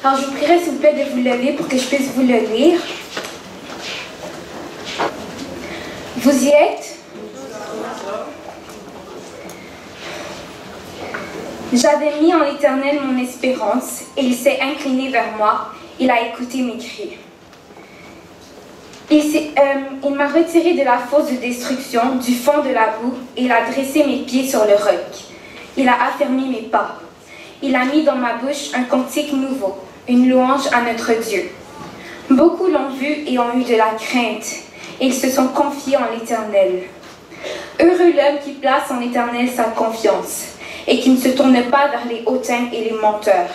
Alors je vous prierai s'il vous plaît de vous lever pour que je puisse vous le lire. Vous y êtes? J'avais mis en l'Éternel mon espérance, et il s'est incliné vers moi, il a écouté mes cris. Il m'a retiré de la fosse de destruction, du fond de la boue, et il a dressé mes pieds sur le roc. Il a affermi mes pas. Il a mis dans ma bouche un cantique nouveau, une louange à notre Dieu. Beaucoup l'ont vu et ont eu de la crainte, et ils se sont confiés en l'Éternel. Heureux l'homme qui place en l'Éternel sa confiance, et qui ne se tourne pas vers les hautains et les menteurs.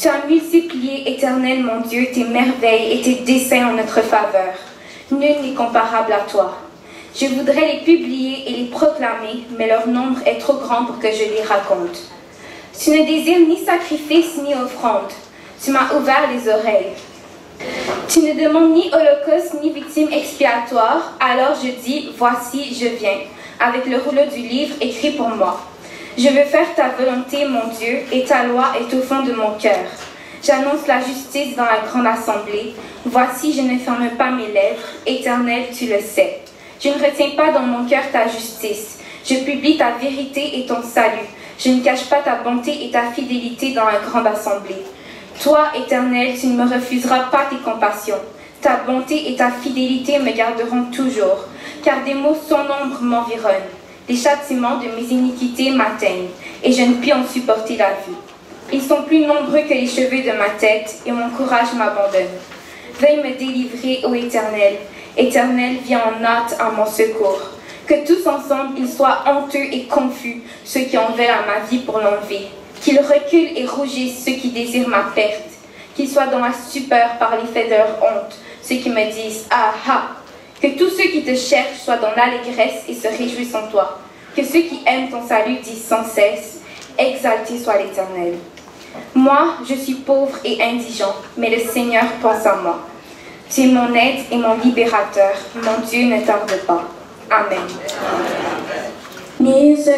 Tu as multiplié, Éternel mon Dieu, tes merveilles et tes desseins en notre faveur. Nul n'est comparable à toi. Je voudrais les publier et les proclamer, mais leur nombre est trop grand pour que je les raconte. Tu ne désires ni sacrifice ni offrande. Tu m'as ouvert les oreilles. Tu ne demandes ni holocauste ni victime expiatoire. Alors je dis, voici, je viens, avec le rouleau du livre écrit pour moi. Je veux faire ta volonté, mon Dieu, et ta loi est au fond de mon cœur. J'annonce la justice dans la grande assemblée. Voici, je ne ferme pas mes lèvres. Éternel, tu le sais. Je ne retiens pas dans mon cœur ta justice. Je publie ta vérité et ton salut. Je ne cache pas ta bonté et ta fidélité dans la grande assemblée. Toi, Éternel, tu ne me refuseras pas tes compassions. Ta bonté et ta fidélité me garderont toujours, car des maux sans nombre m'environnent. Les châtiments de mes iniquités m'atteignent, et je ne puis en supporter la vue. Ils sont plus nombreux que les cheveux de ma tête, et mon courage m'abandonne. Veuille me délivrer, ô Éternel. Éternel, viens en hâte à mon secours. Que tous ensemble ils soient honteux et confus, ceux qui en veulent à ma vie pour l'enlever. Qu'ils reculent et rougissent ceux qui désirent ma perte. Qu'ils soient dans la stupeur par l'effet de leur honte, ceux qui me disent « Ah ah !» Que tous ceux qui te cherchent soient dans l'allégresse et se réjouissent en toi. Que ceux qui aiment ton salut disent sans cesse « Exalté soit l'Éternel ». Moi, je suis pauvre et indigent, mais le Seigneur pense à moi. Tu es mon aide et mon libérateur. Mon Dieu ne tarde pas. Amen. Miséricorde,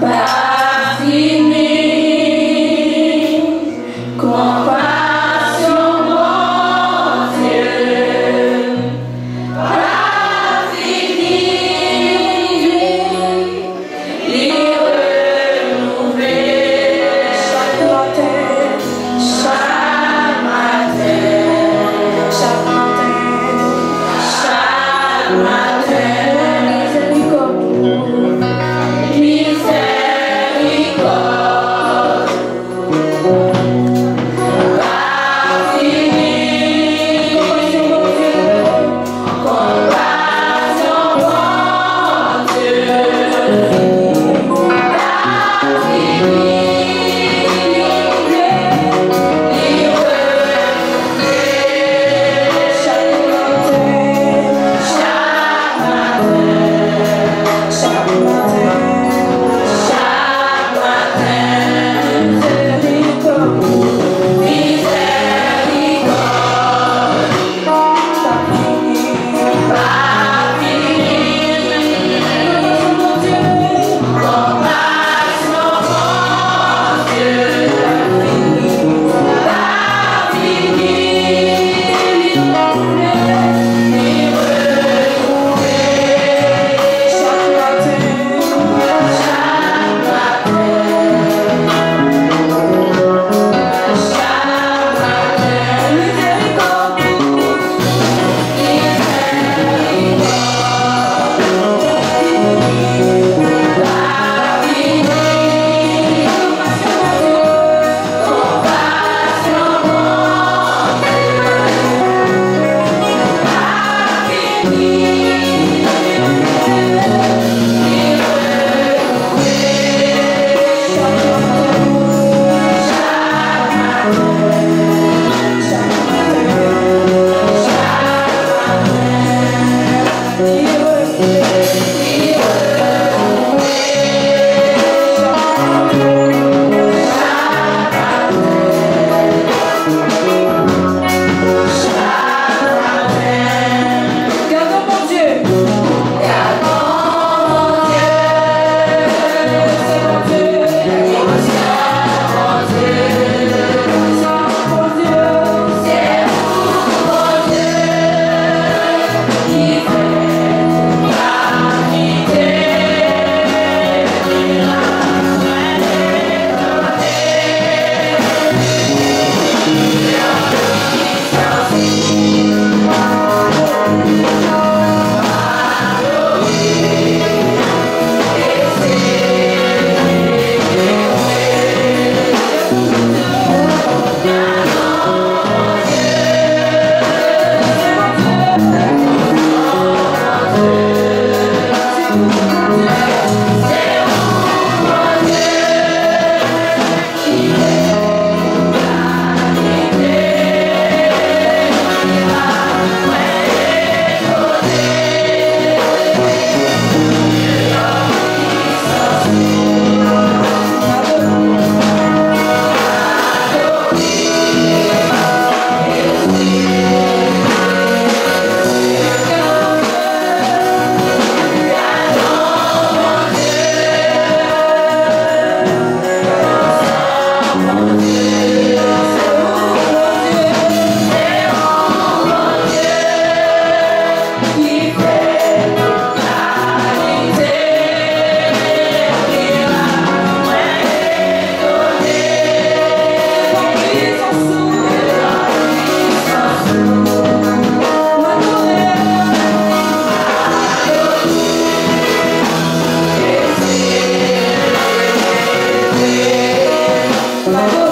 pardonnez, compassion, mon Dieu, pardonnez, les renouveler chaque matin, chaque matin, chaque matin. Miséricorde. Seigneur,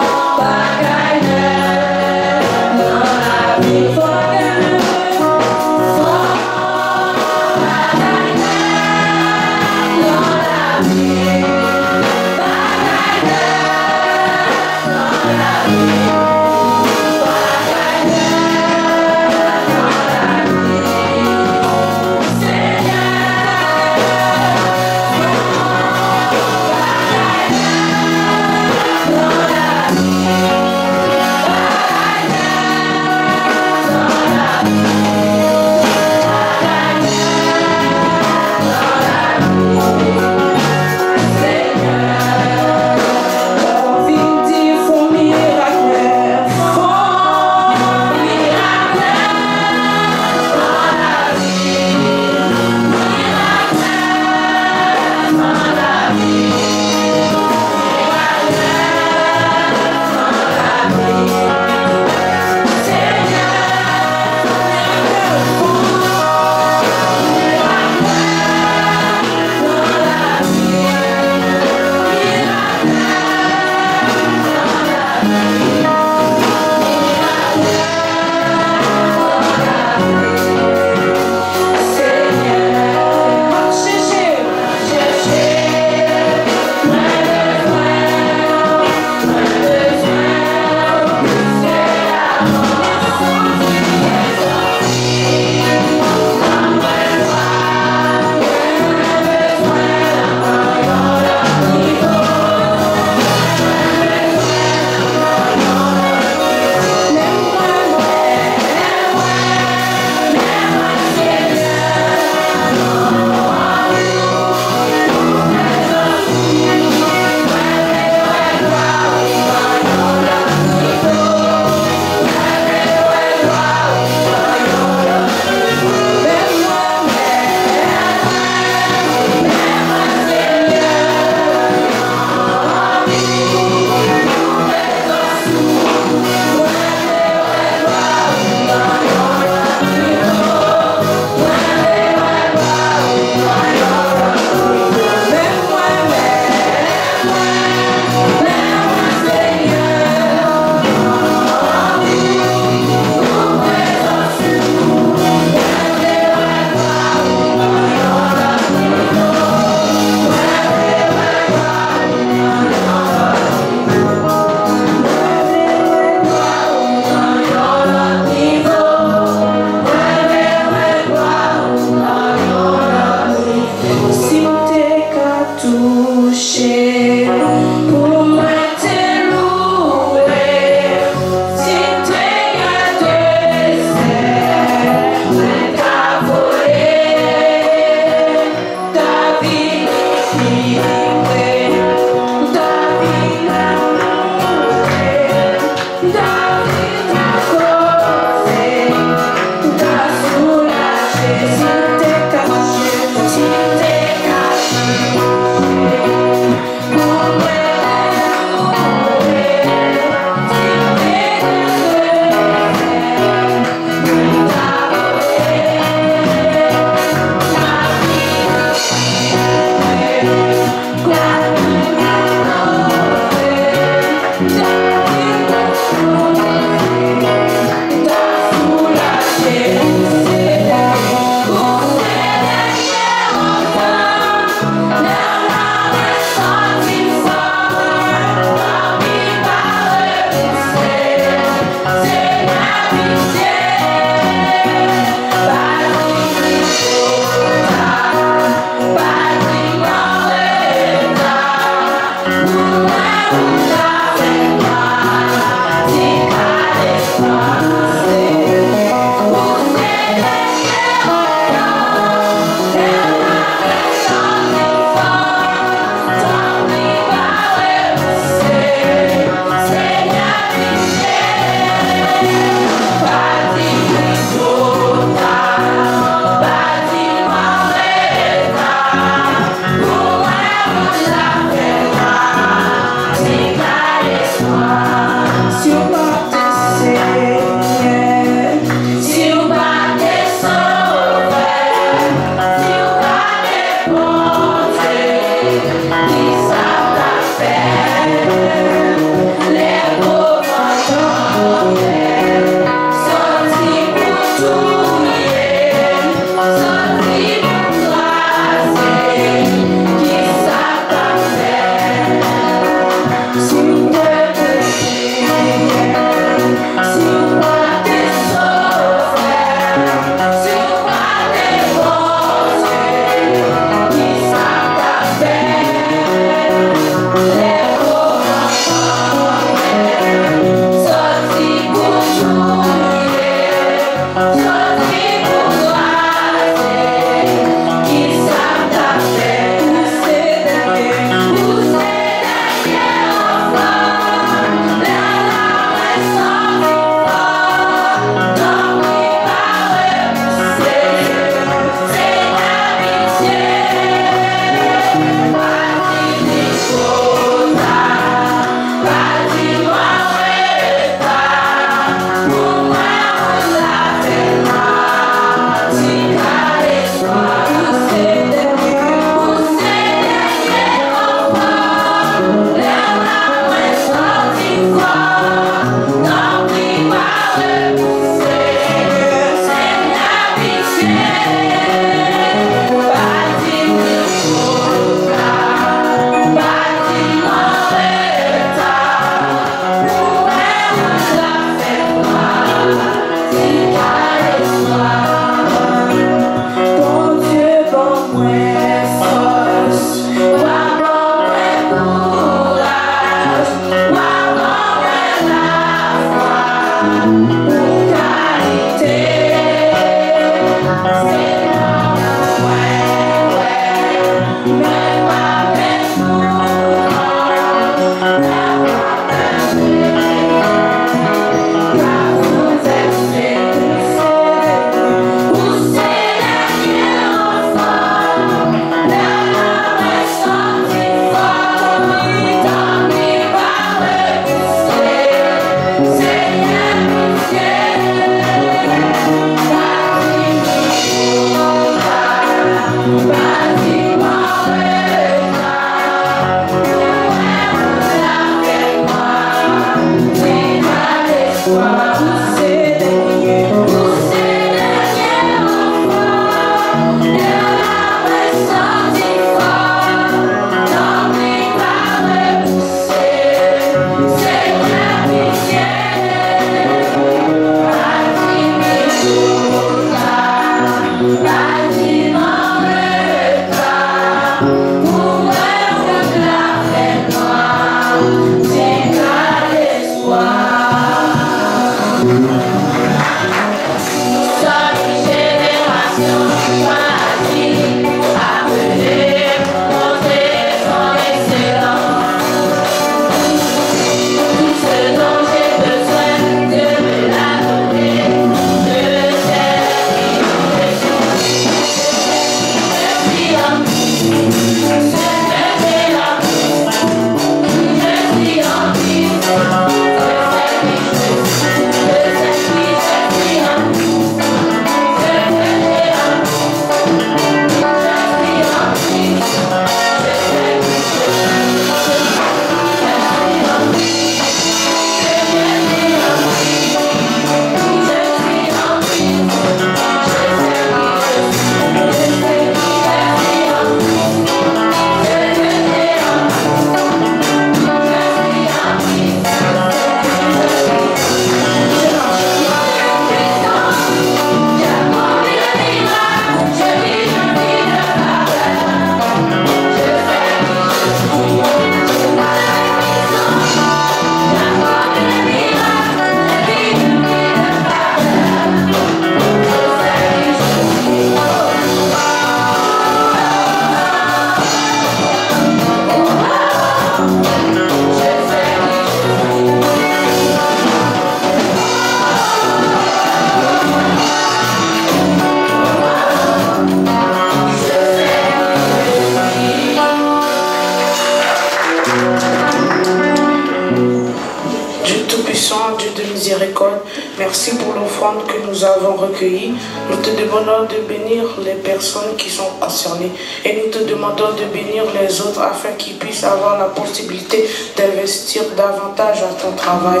Tout-Puissant, Dieu de miséricorde, merci pour l'offrande que nous avons recueillie. Nous te demandons de bénir les personnes qui sont concernées et nous te demandons de bénir les autres afin qu'ils puissent avoir la possibilité d'investir davantage à ton travail.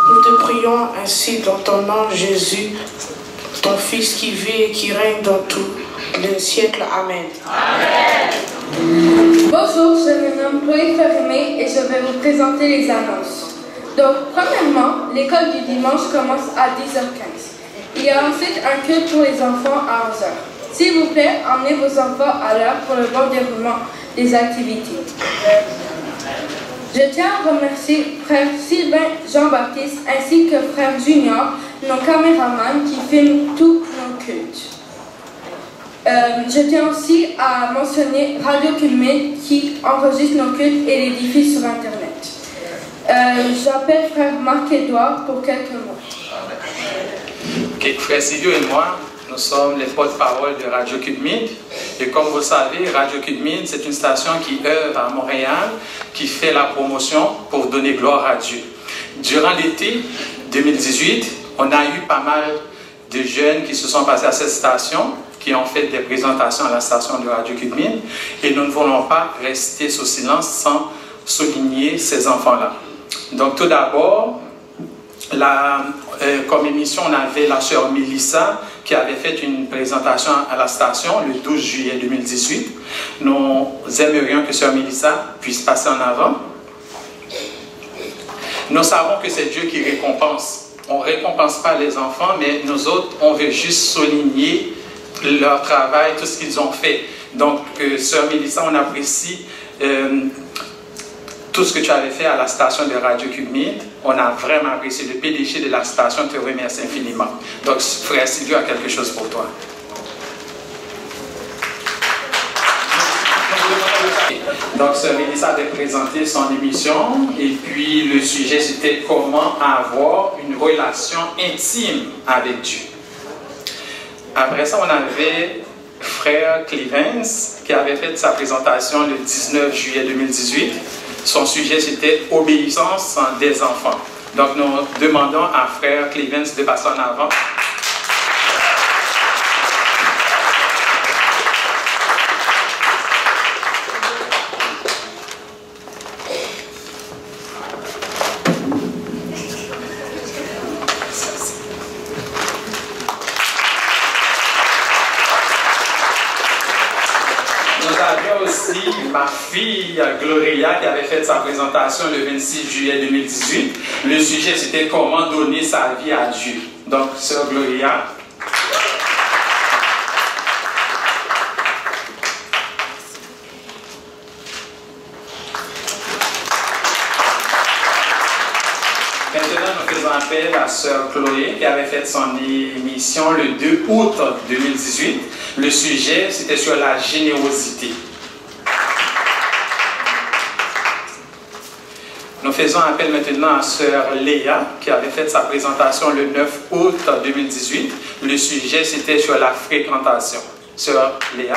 Nous te prions ainsi dans ton nom, Jésus, ton Fils qui vit et qui règne dans tous les siècles. Amen. Amen. Bonjour, je me nomme Chloé Fermé et je vais vous présenter les annonces. Donc, premièrement, l'école du dimanche commence à 10h15. Il y a ensuite un culte pour les enfants à 11h. S'il vous plaît, emmenez vos enfants à l'heure pour le bon déroulement des activités. Je tiens à remercier frère Sylvain Jean-Baptiste ainsi que frère Junior, nos caméramans qui filment tous nos cultes. Je tiens aussi à mentionner Radio Culmine qui enregistre nos cultes et les diffuse sur Internet. J'appelle frère Marc-Édouard pour quelques mots. Okay, frère Silvio et moi, nous sommes les porte-parole de Radio Culmine. Et comme vous le savez, Radio Culmine, c'est une station qui œuvre à Montréal, qui fait la promotion pour donner gloire à Dieu. Durant l'été 2018, on a eu pas mal de jeunes qui se sont passés à cette station, qui ont fait des présentations à la station de Radio Culmine, et nous ne voulons pas rester sous silence sans souligner ces enfants-là. Donc tout d'abord, comme émission, on avait la sœur Mélissa qui avait fait une présentation à la station le 12 juillet 2018. Nous aimerions que sœur Mélissa puisse passer en avant. Nous savons que c'est Dieu qui récompense. On ne récompense pas les enfants, mais nous autres, on veut juste souligner leur travail, tout ce qu'ils ont fait. Donc, sœur Mélissa, on apprécie tout ce que tu avais fait à la station de Radio Culmine. On a vraiment apprécié. Le PDG de la station te remercie infiniment. Donc, frère Silvio a quelque chose pour toi. Donc, sœur Mélissa avait présenté son émission et puis le sujet c'était comment avoir une relation intime avec Dieu. Après ça, on avait frère Clevens qui avait fait sa présentation le 19 juillet 2018. Son sujet c'était obéissance des enfants. Donc, nous demandons à frère Clevens de passer en avant. Ma fille Gloria qui avait fait sa présentation le 26 juillet 2018. Le sujet c'était comment donner sa vie à Dieu. Donc, sœur Gloria. Maintenant, nous faisons appel à sœur Chloé qui avait fait son émission le 2 août 2018. Le sujet c'était sur la générosité. Nous faisons appel maintenant à sœur Léa, qui avait fait sa présentation le 9 août 2018. Le sujet, c'était sur la fréquentation. Sœur Léa.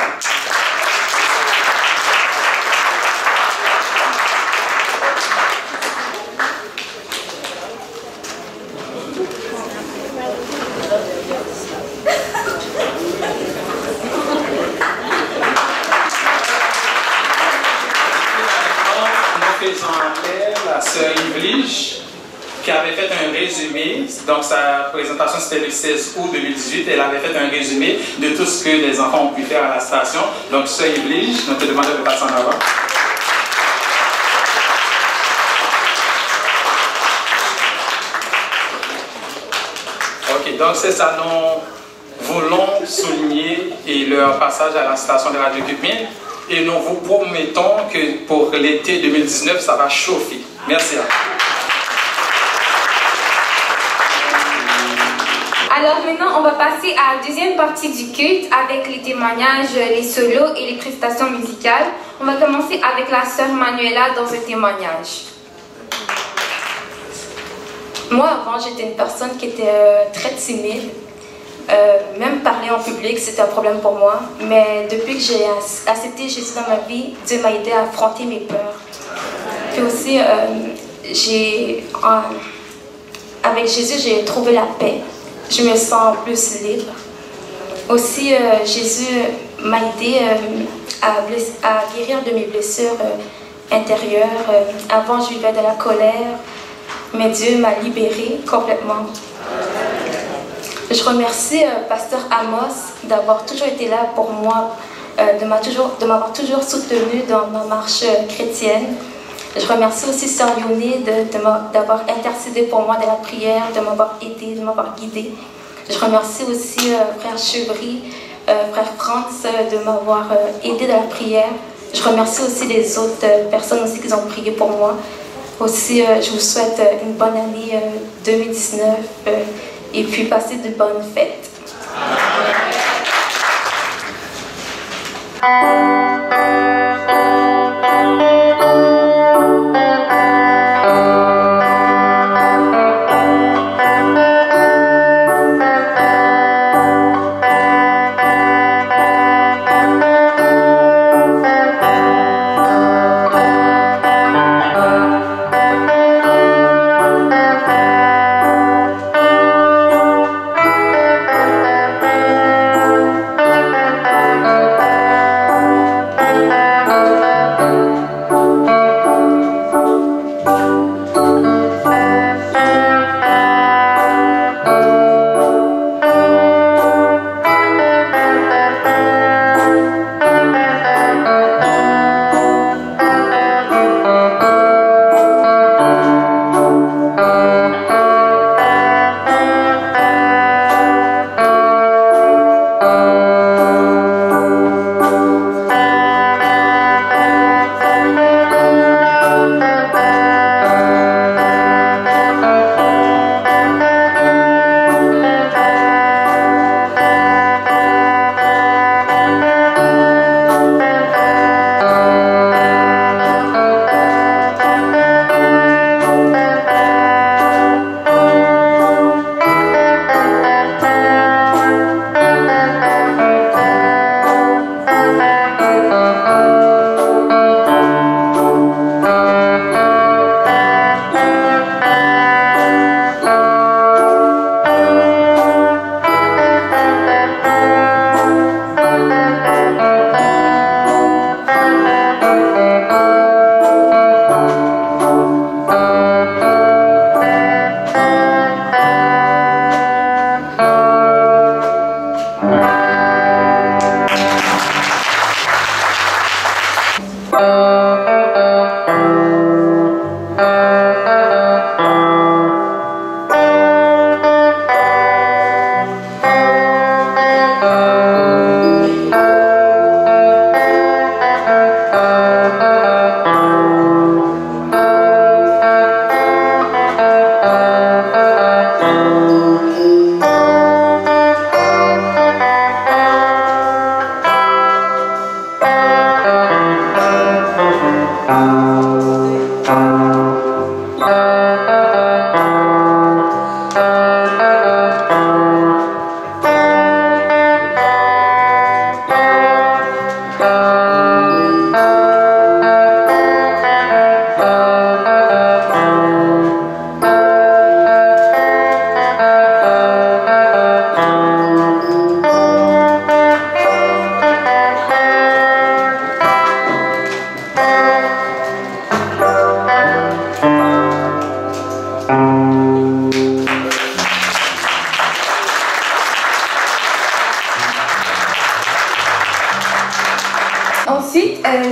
Qui avait fait un résumé, donc sa présentation c'était le 16 août 2018, elle avait fait un résumé de tout ce que les enfants ont pu faire à la station. Donc, sœur Iblige, nous te demandons de passer en avant. Ok, donc c'est ça, nous voulons souligner et leur passage à la station de Radio Culmine et nous vous promettons que pour l'été 2019, ça va chauffer. Merci. Alors maintenant, on va passer à la deuxième partie du culte avec les témoignages, les solos et les prestations musicales. On va commencer avec la sœur Manuela dans un témoignage. Moi, avant, j'étais une personne qui était très timide. Même parler en public, c'était un problème pour moi. Mais depuis que j'ai accepté Jésus dans ma vie, Dieu m'a aidé à affronter mes peurs. Puis aussi, avec Jésus, j'ai trouvé la paix. Je me sens plus libre. Aussi, Jésus m'a aidé à guérir de mes blessures intérieures. Avant, je vivais de la colère, mais Dieu m'a libérée complètement. Je remercie Pasteur Amos d'avoir toujours été là pour moi, de m'avoir toujours soutenue dans ma marche chrétienne. Je remercie aussi Sœur Yoni d'avoir intercédé pour moi dans la prière, de m'avoir aidé, de m'avoir guidée. Je remercie aussi Frère Chevry, Frère Franz de m'avoir aidé dans la prière. Je remercie aussi les autres personnes aussi qui ont prié pour moi. Aussi, je vous souhaite une bonne année 2019 et puis passer de bonnes fêtes.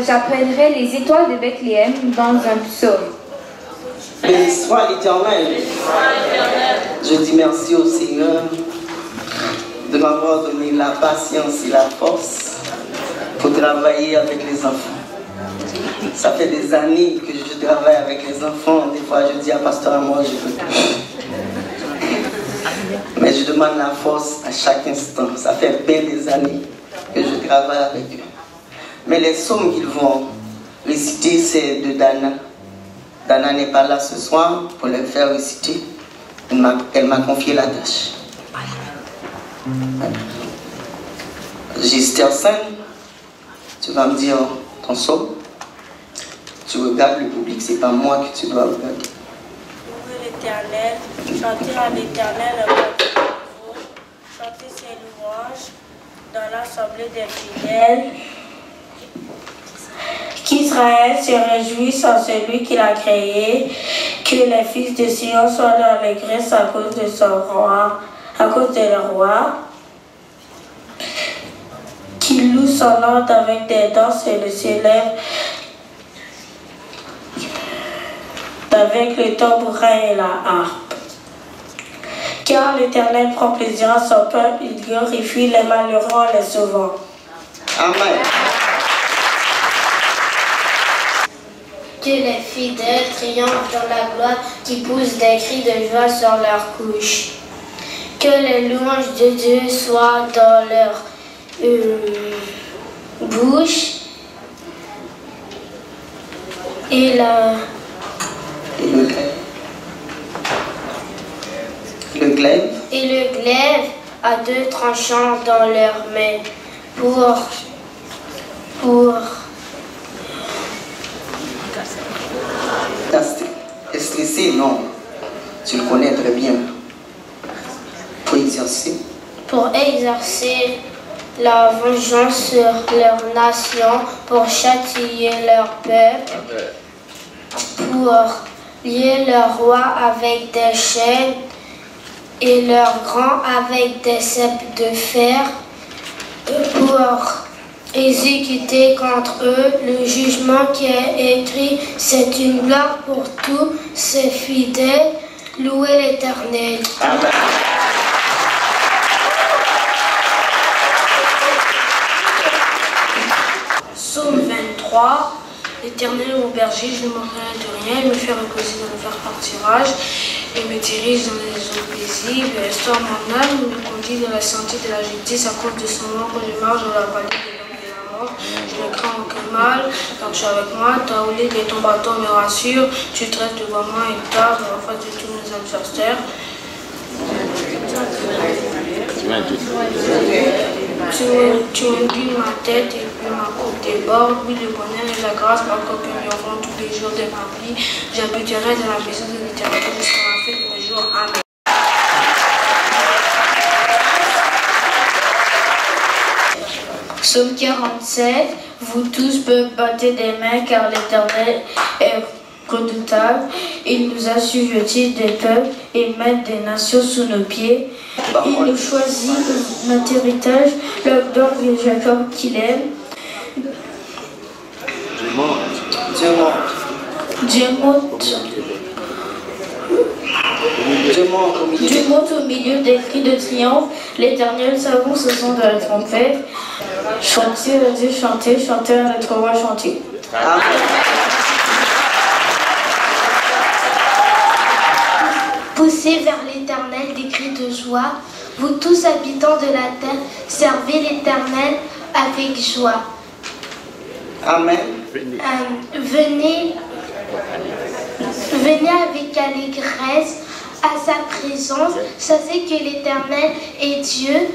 J'apprendrai les étoiles de Bethléem dans un psaume. Béni soit l'Éternel. Je dis merci au Seigneur de m'avoir donné la patience et la force pour travailler avec les enfants. Ça fait des années que je travaille avec les enfants. Des fois, je dis à Pasteur Amos, je peux plus. Mais je demande la force à chaque instant. Ça fait bien des années que je travaille avec eux. Mais les psaumes qu'ils vont réciter, c'est de Dana. Dana n'est pas là ce soir pour les faire réciter. Elle m'a confié la tâche. J'espère 5, tu vas me dire ton psaume. Tu regardes le public, c'est pas moi que tu dois regarder. Louez l'Éternel, chantez à l'Éternel un cantique nouveau, chantez ses louanges dans l'assemblée des fidèles. Qu'Israël se réjouisse en celui qui l'a créé, que les fils de Sion soient dans l'allégresse à cause de son roi, à cause de leur roi, qu'il loue son nom avec des danses et le célèbre avec le tambourin et la harpe. Car l'Éternel prend plaisir à son peuple, il glorifie les malheureux en les sauvant. Amen. Que les fidèles triomphent dans la gloire, qui poussent des cris de joie sur leurs couches. Que les louanges de Dieu soient dans leur bouche et le glaive à deux tranchants dans leurs mains pour stressé, non. Tu le connais très bien. Pour exercer la vengeance sur leur nation, pour châtier leur peuple, pour lier leur roi avec des chaînes et leurs grands avec des ceps de fer, pour exécuter contre eux le jugement qui est écrit. C'est une gloire pour tous ces fidèles. Louez l'Éternel. Amen. Psaume 23. L'Éternel est mon berger, je ne manquerai de rien. Il me fait reposer dans le vert pâturage et me dirige dans les eaux paisibles. Il restaure mon âme, il me conduit dans la santé de la justice à cause de son nom. Quand je marche dans la vallée de l'ombre de la mort, je ne crains aucun mal, car tu es avec moi. Ta houlette et ton bâton me rassurent. Tu dresses devant moi une table en face de tous mes adversaires. Tu m'induis ma tête et puis ma coupe déborde. Oui, le bonheur et la grâce m'accompagneront tous les jours de ma vie. J'habiterai dans la maison de l'Éternel jusqu'à la fin de mes jours. Amen. Psaume 47. Vous tous peuples, battez des mains, car l'Éternel est redoutable. Il nous a sujetés des peuples et met des nations sous nos pieds. Il nous choisit notre héritage, l'homme de Jacob qu'il aime. Dieu monte au milieu des cris de triomphe. L'Éternel savons ce son de la trompette. Chantez à Dieu, chantez, chantez à notre roi, chantez. Poussez vers l'Éternel des cris de joie. Vous tous habitants de la terre, servez l'Éternel avec joie. Amen. Venez avec allégresse à sa présence. Sachez que l'Éternel est Dieu.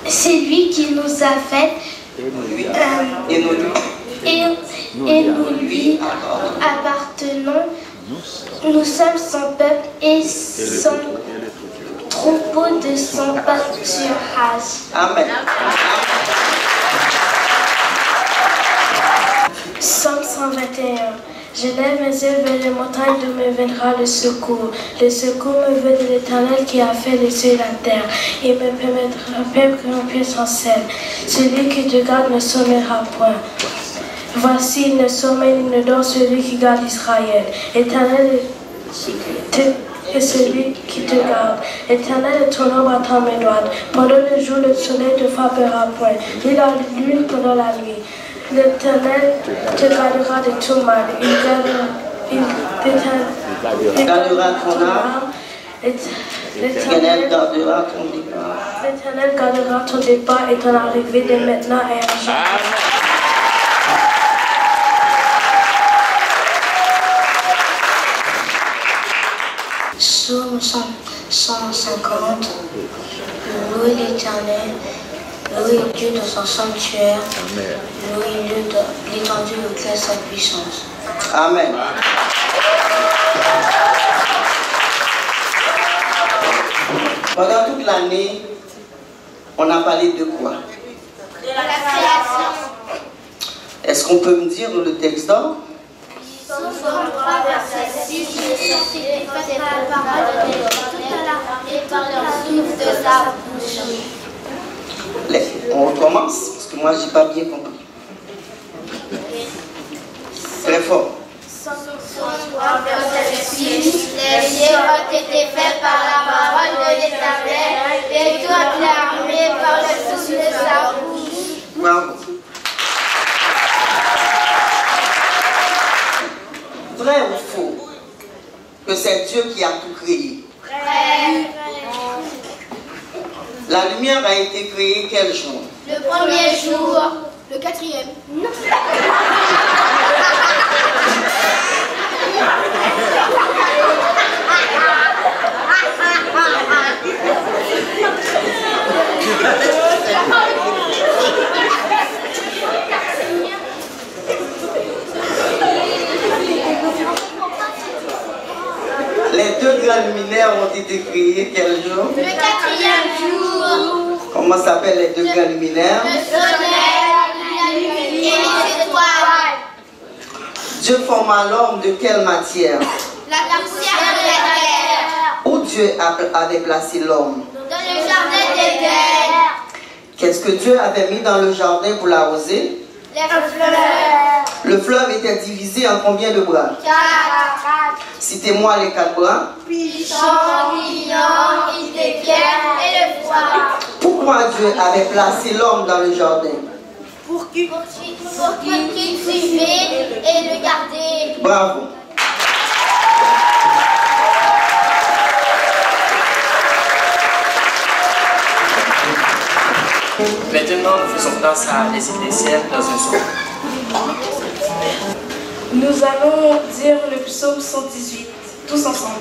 C'est lui qui nous a fait. Et nous lui appartenons. Nous sommes son peuple et son troupeau de son pâturage. Amen. Psaume 121. Je lève mes yeux vers les montagnes d'où me viendra le secours. Le secours me vient de l'Éternel qui a fait les cieux et la terre. Il me permettra que mon pied s'enseigne. Celui qui te garde ne sommeillera point. Voici, il ne sommeille ni ne dort celui qui garde Israël. L'Éternel est celui qui te garde. L'Éternel est ton ombre à ta main droite. Pendant le jour, le soleil ne te frappera point, ni la lune pendant la nuit. L'Éternel te gardera de tout mal. Il gardera ton âme. L'Éternel gardera ton départ. L'Éternel gardera ton départ et ton arrivée dès maintenant et à jamais. Psaume 150. l'Éternel. Louez Dieu dans son sanctuaire. Louez-le dans l'étendue de sa puissance. Amen. Pendant toute l'année, on a parlé de quoi? De la création. Est-ce qu'on peut me dire le texte d'or? Psaume 3, verset 6, je sortis des paroles de l'Éternel et par le souffle de sa bouche. On recommence, parce que moi, je n'ai pas bien compris. Très fort. Psaume 3, verset 6, les cieux ont été faits par la parole de l'Éternel et toute l'armée par le souffle de sa bouche. Bravo. Vrai ou faux que c'est Dieu qui a tout créé? Vrai. La lumière a été créée quel jour? Le premier jour. Le quatrième. Non. Les deux grands luminaires ont été créés quel jour? Le quatrième jour. Comment s'appellent les deux grands luminaires? Le soleil, la lune et les étoiles. Dieu forma l'homme de quelle matière? La poussière de la terre. Où Dieu avait placé l'homme? Dans le jardin d'Éden. Qu'est-ce que Dieu avait mis dans le jardin pour l'arroser? Les fleurs. Le fleuve était divisé en combien de bras? 4. Citez-moi les 4 bras. Pichon, guillon, Idépière et le foie. Pourquoi Dieu avait placé l'homme dans le jardin? Pour cultiver et le garder. Bravo. Maintenant, nous faisons place à les Ecclésiastes dans un second. Nous allons dire le psaume 118, tous ensemble.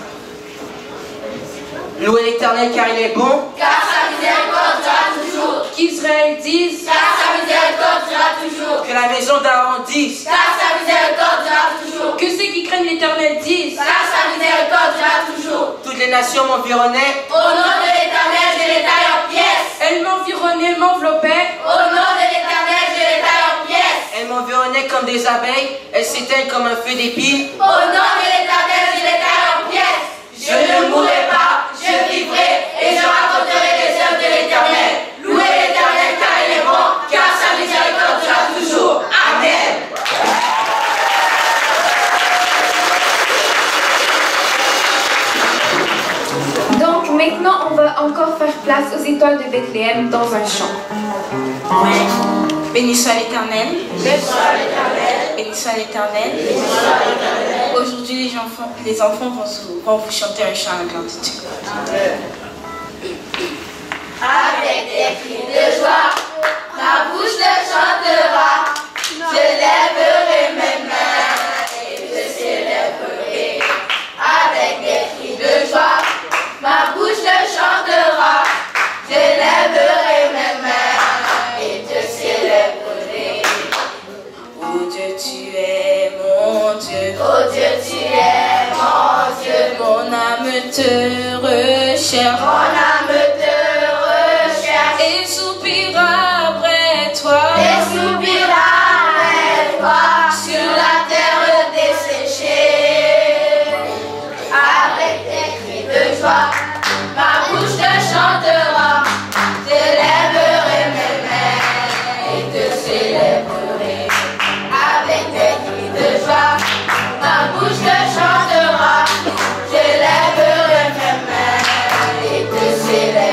Louez l'Éternel car il est bon. Car sa miséricorde sera toujours. Qu'Israël dise, Car sa miséricorde sera toujours. Que la maison d'Aaron dise. Car sa miséricorde sera toujours. que ceux qui craignent l'Éternel disent, Car sa miséricorde sera toujours. Toutes les nations m'environnaient. Au nom de l'Éternel, je les taille en pièces. elles m'environnaient, m'enveloppaient. Au nom de l'Éternel, je les taille en pièces. Elles m'environnaient comme des abeilles. Elles s'éteignent comme un feu d'épine. Au nom de l'Éternel, je les taille en pièces. Je ne mourrai pas, je vivrai et je raconterai les œuvres de l'Éternel. Louez l'Éternel car il est bon, car sa miséricorde sera toujours. Amen. Donc maintenant, on va encore faire place aux étoiles de Bethléem dans un chant. Béni soit l'Éternel. Béni soit l'Éternel. Aujourd'hui, les enfants vont vous chanter un chant à la gloire de Dieu. Avec des cris de joie, ma bouche le chantera. Je lèverai mes mains et je célébrerai. Avec des cris de joie, ma bouche le chantera. Je lèverai mes mains et je célébrerai. Oh Dieu, tu es mon Dieu. Oh Dieu, tu es mon Dieu. Mon âme te recherche. Mon âme te recherche. Et soupira après toi. Et soupira après toi sur la terre desséchée. Avec des cris de joie, ma bouche te chantera. Je lèverai mes mains et te célébrerai. Avec des cris de joie, ma bouche te chantera. Je lèverai mes mains et te célébrerai.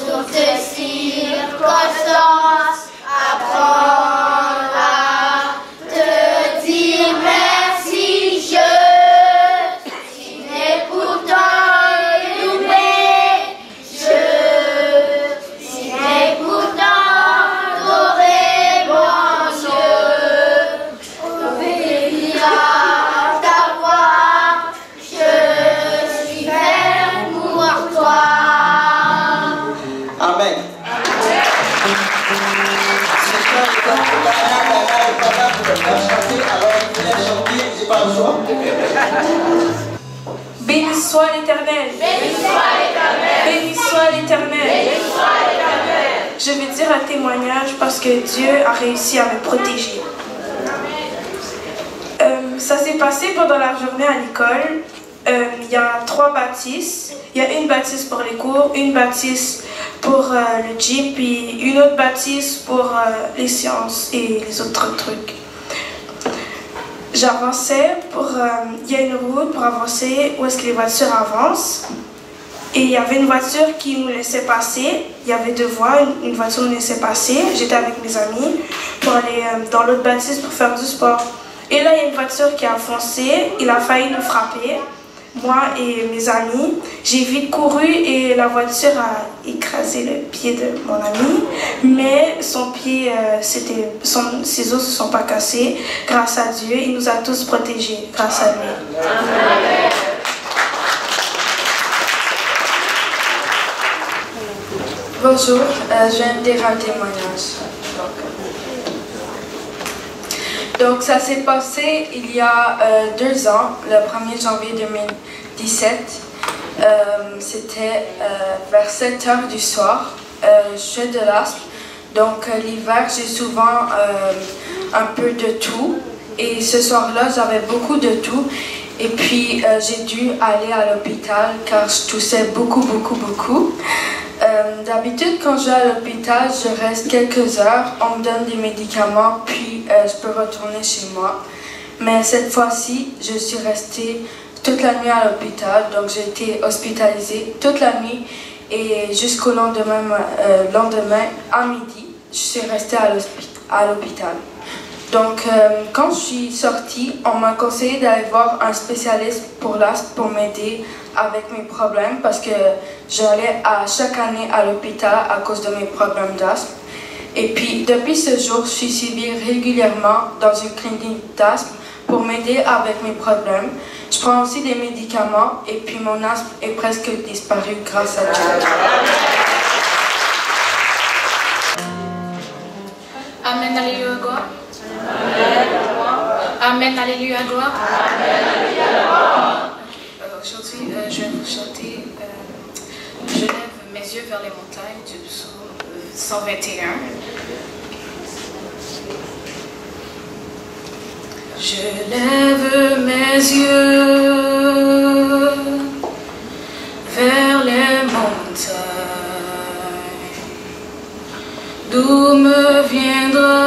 toutes circonstances, apprendre à te dire merci, je n'ai pourtant éloué, je n'ai pourtant adoré mon Dieu, obéir à ta voix, je suis ferme pour toi. Amen. Béni soit l'Éternel. Béni soit l'Éternel. Béni soit l'Éternel. Béni soit l'Éternel. Je vais dire un témoignage parce que Dieu a réussi à me protéger. Ça s'est passé pendant la journée à l'école. Il y a 3 bâtisses. Il y a une bâtisse pour les cours, une bâtisse pour le gym, puis une autre bâtisse pour les sciences et les autres trucs. J'avançais il y a une route pour avancer où est-ce que les voitures avancent. Et il y avait une voiture qui nous laissait passer. Il y avait 2 voies, une voiture nous laissait passer. J'étais avec mes amis pour aller dans l'autre bâtisse pour faire du sport. Et là, il y a une voiture qui a foncé. Il a failli nous frapper. Moi et mes amis, j'ai vite couru et la voiture a écrasé le pied de mon ami, mais son pied, ses os ne se sont pas cassés. Grâce à Dieu, il nous a tous protégés, grâce à lui. Amen. Bonjour, je viens de dire un témoignage. Donc ça s'est passé il y a 2 ans, le 1er janvier 2017. C'était vers 7 h du soir. Je fais de l'asthme, donc l'hiver j'ai souvent un peu de toux. Et ce soir-là j'avais beaucoup de toux. Et puis j'ai dû aller à l'hôpital car je toussais beaucoup. D'habitude, quand je vais à l'hôpital, je reste quelques heures, on me donne des médicaments, puis je peux retourner chez moi. Mais cette fois-ci, je suis restée toute la nuit à l'hôpital, donc j'ai été hospitalisée toute la nuit et jusqu'au lendemain à midi, je suis restée à l'hôpital. Donc, quand je suis sortie, on m'a conseillé d'aller voir un spécialiste pour l'asthme pour m'aider avec mes problèmes parce que j'allais chaque année à l'hôpital à cause de mes problèmes d'asthme. Et puis, depuis ce jour, je suis suivie régulièrement dans une clinique d'asthme pour m'aider avec mes problèmes. Je prends aussi des médicaments et puis mon asthme est presque disparu grâce à Dieu. Amen, alléluia, gloire. Amen, alléluia, gloire. Aujourd'hui, je vais vous chanter Je lève mes yeux vers les montagnes du psaume 121. Je lève mes yeux vers les montagnes, d'où me viendra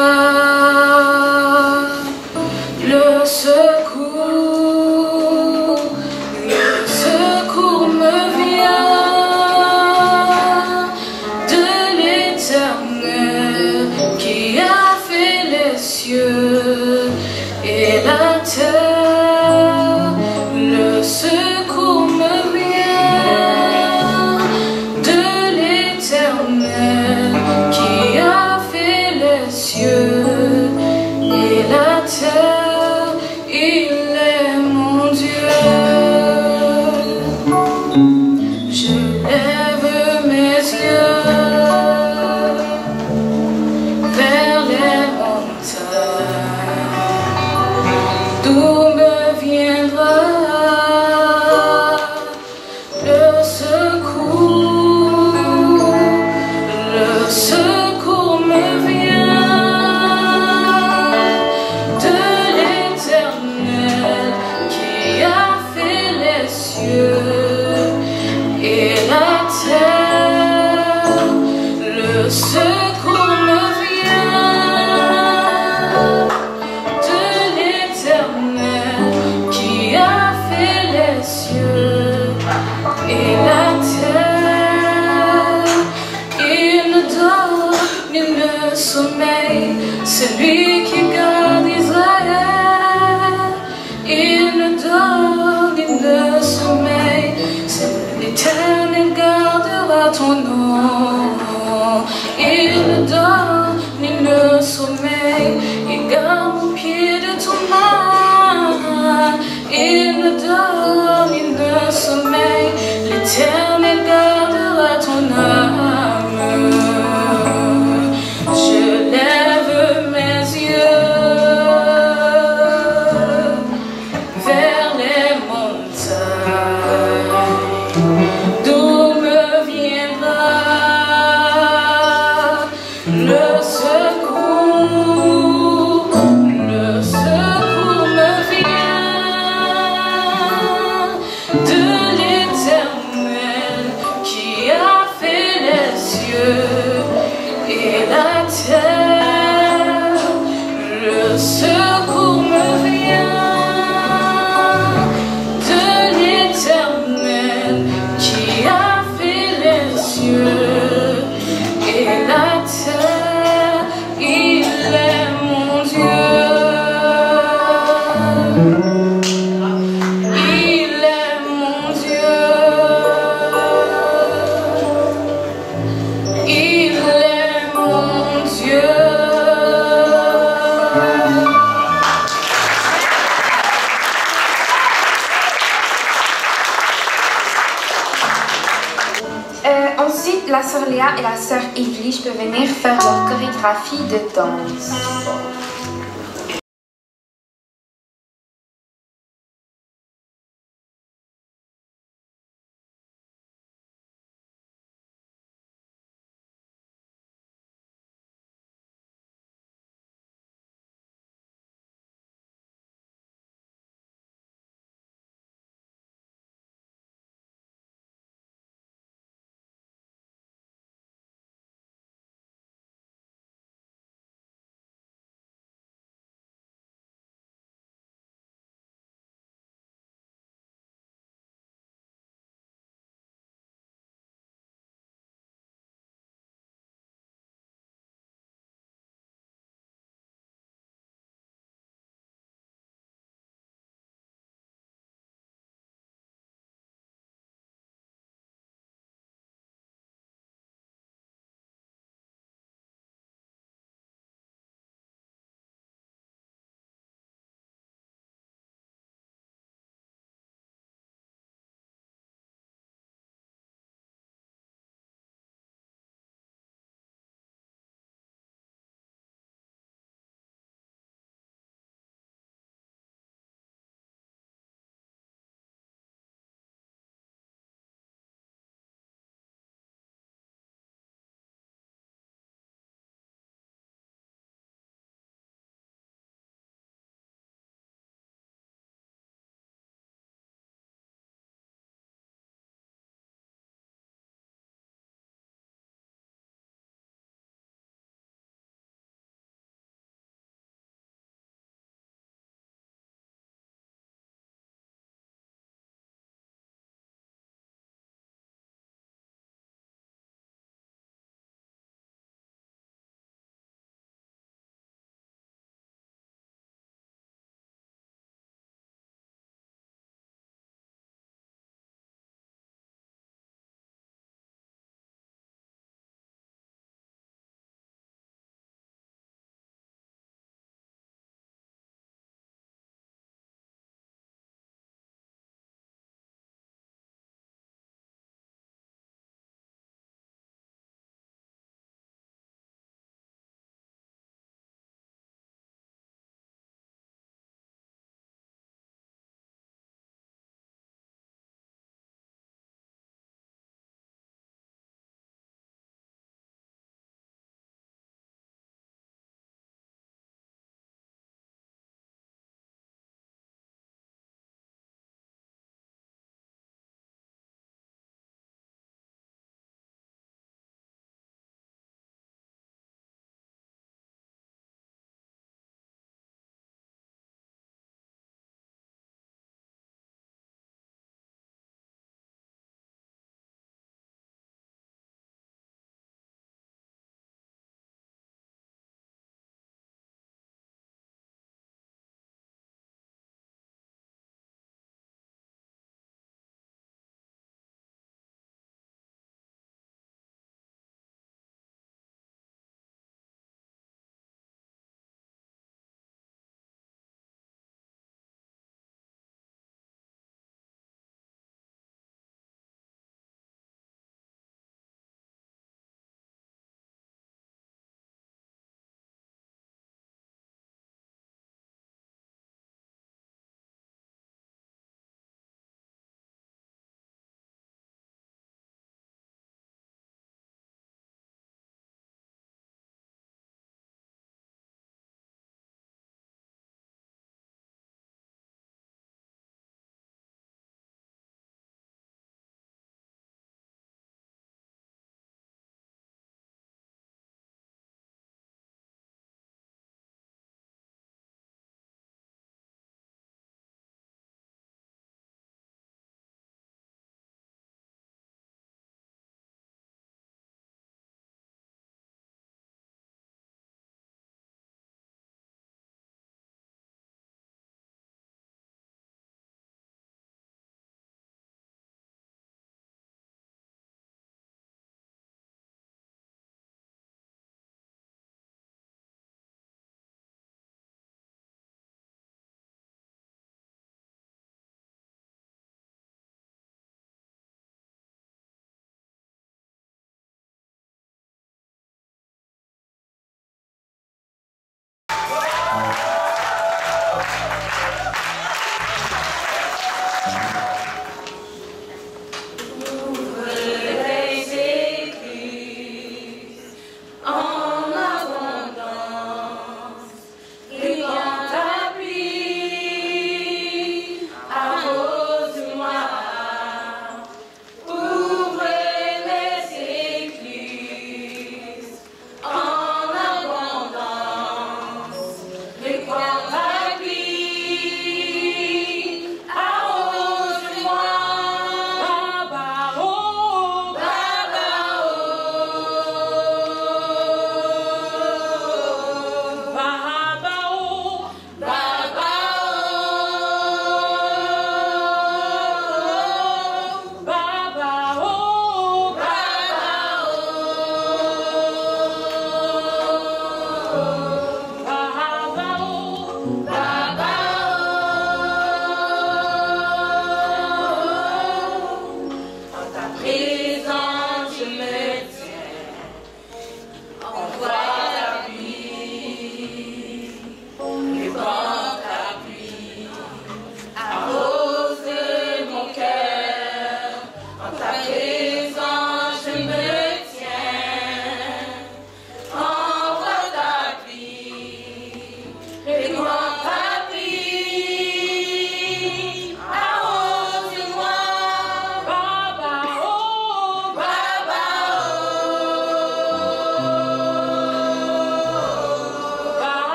le secours. Le secours me vient de l'Éternel qui a fait les cieux et la terre. Le secours me vient de l'Éternel qui a fait les cieux et la terre. Il est mon Dieu. Je lève mes yeux vers les montagnes, d'où me viendra le secours. Le secours me vient de l'Éternel qui a fait les cieux et la terre. Le secours me vient de l'Éternel qui a fait les cieux et la terre. et la terre, le secours me vient de l'Éternel qui a fait les cieux et la terre, il est mon Dieu. Il est mon Dieu. Il est mon Dieu. Ensuite, la sœur Léa et la sœur Evelyge peuvent venir faire leur chorégraphie de danse.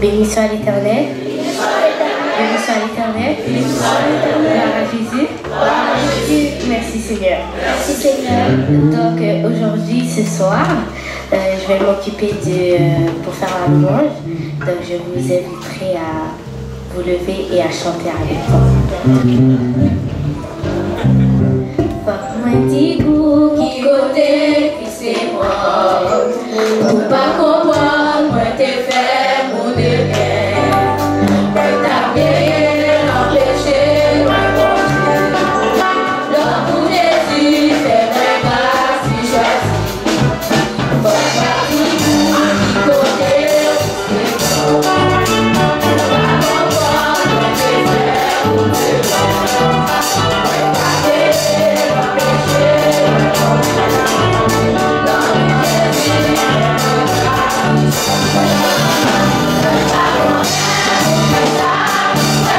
Béni soit l'Éternel. Béni soit l'Éternel. Gloire à Jésus. Merci Seigneur. Merci Seigneur. Donc aujourd'hui, ce soir, je vais m'occuper pour faire la louange. Donc je vous inviterai à vous lever et à chanter avec moi. Moi dis goût qui côté c'est moi. Pour pas comprendre, moi t'es fait mon dégain. Moi t'as bien empêché moi bon Dieu. L'homme pour Jésus fait vrai grâce si choisi. Moi dis goût qui côté c'est moi. Thank you.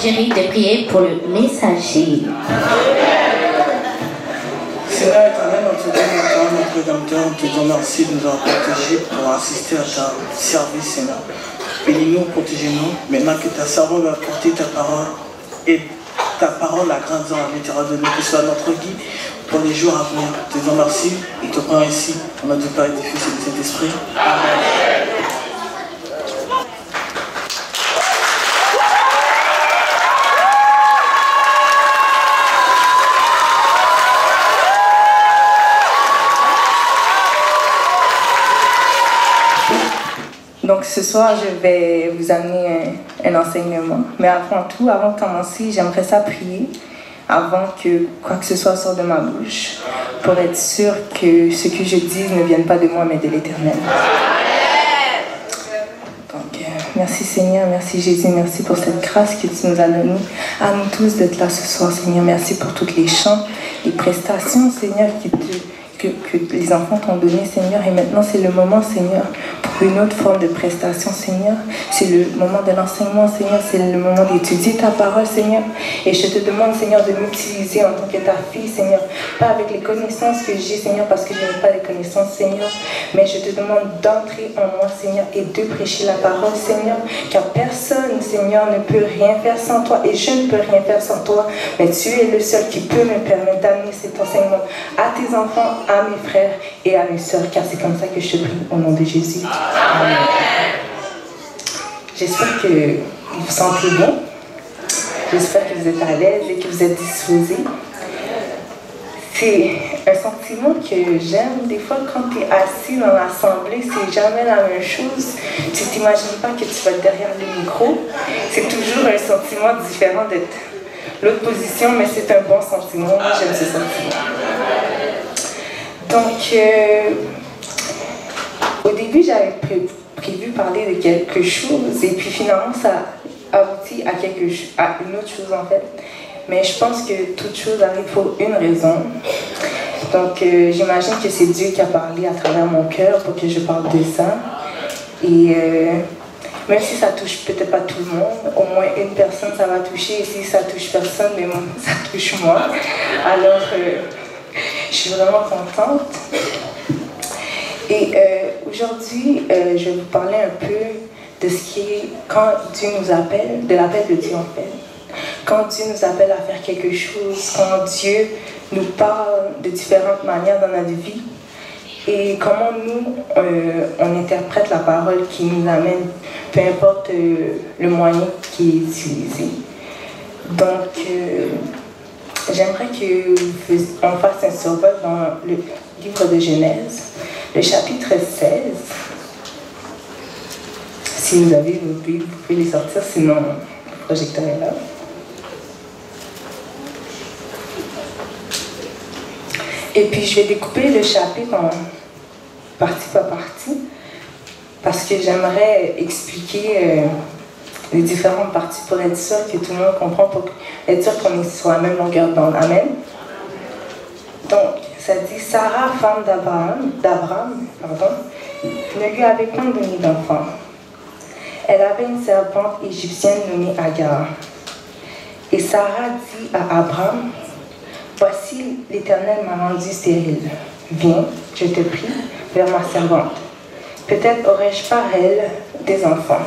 Thierry de prier pour le messager. Seigneur éternel, notre Dieu, notre Rédempteur, on te dit merci de nous avoir protégés pour assister à ta service, Seigneur. Bénis-nous, protégez-nous. Maintenant que ta servante va porter ta parole et ta parole à grandes heures à l'intérieur de nous, que ce soit notre guide pour les jours à venir. Te disons merci et te prends ici au nom du Père et du Fils et du Saint-Esprit. Amen. Donc ce soir, je vais vous amener un enseignement. Mais avant tout, avant de commencer, j'aimerais ça prier avant que quoi que ce soit sorte de ma bouche pour être sûr que ce que je dis ne vienne pas de moi mais de l'Éternel. Donc merci Seigneur, merci Jésus, merci pour cette grâce que tu nous as donnée à nous tous d'être là ce soir, Seigneur. Merci pour toutes les chants, les prestations, Seigneur, que les enfants t'ont donné, Seigneur. Et maintenant, c'est le moment, Seigneur, pour une autre forme de prestation, Seigneur. C'est le moment de l'enseignement, Seigneur. C'est le moment d'étudier ta parole, Seigneur. Et je te demande, Seigneur, de m'utiliser en tant que ta fille, Seigneur. Pas avec les connaissances que j'ai, Seigneur, parce que je n'ai pas les connaissances, Seigneur. Mais je te demande d'entrer en moi, Seigneur, et de prêcher la parole, Seigneur. Car personne, Seigneur, ne peut rien faire sans toi. Et je ne peux rien faire sans toi. Mais tu es le seul qui peut me permettre d'amener cet enseignement à tes enfants, à mes frères et à mes sœurs, car c'est comme ça que je te prie au nom de Jésus. Amen. J'espère que vous vous sentez bien. J'espère que vous êtes à l'aise et que vous êtes disposés. C'est un sentiment que j'aime. Des fois, quand tu es assis dans l'assemblée, c'est jamais la même chose. Tu ne t'imagines pas que tu vas être derrière le micro. C'est toujours un sentiment différent d'être l'autre position, mais c'est un bon sentiment. Moi, j'aime ce sentiment. Donc, au début, j'avais prévu parler de quelque chose et puis finalement, ça aboutit à une autre chose en fait. Mais je pense que toute chose arrive pour une raison. Donc, j'imagine que c'est Dieu qui a parlé à travers mon cœur pour que je parle de ça. Et même si ça touche peut-être pas tout le monde, au moins une personne ça va toucher. Et si ça touche personne, mais moi, ça touche moi. Alors, je suis vraiment contente. Et aujourd'hui, je vais vous parler un peu de ce qui est quand Dieu nous appelle, de l'appel de Dieu en fait. Quand Dieu nous appelle à faire quelque chose, quand Dieu nous parle de différentes manières dans notre vie et comment nous, on interprète la parole qui nous amène, peu importe le moyen qui est utilisé. Donc, j'aimerais qu'on fasse un survol dans le livre de Genèse, le chapitre 16. Si vous avez vos Bibles, vous pouvez les sortir, sinon le projecteur est là. Et puis je vais découper le chapitre en partie par partie, parce que j'aimerais expliquer les différentes parties pour être sûr que tout le monde comprend, pour être sûr qu'on est sur la même longueur d'onde. Amen. Donc, ça dit, Sarah, femme d'Abraham, ne lui avait point donné d'enfant. Elle avait une servante égyptienne nommée Agar. Et Sarah dit à Abraham, voici, l'Éternel m'a rendu stérile. Viens, je te prie, vers ma servante. Peut-être aurais-je par elle des enfants.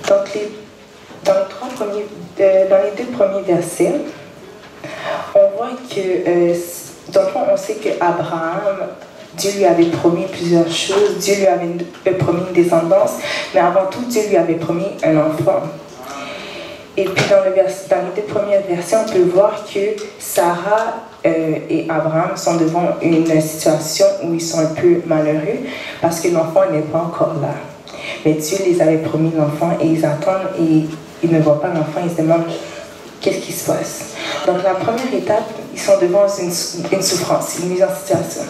Donc, dans les deux premiers versets, on voit que, on sait qu'Abraham, Dieu lui avait promis plusieurs choses. Dieu lui avait promis une descendance, mais avant tout, Dieu lui avait promis un enfant. Et puis dans les deux premières versets, on peut voir que Sarah et Abraham sont devant une situation où ils sont un peu malheureux parce que l'enfant n'est pas encore là. Mais Dieu les avait promis l'enfant et ils attendent et ils ne voient pas l'enfant, ils se demandent qu'est-ce qui se passe. Donc la première étape, ils sont devant une souffrance, une mise en situation.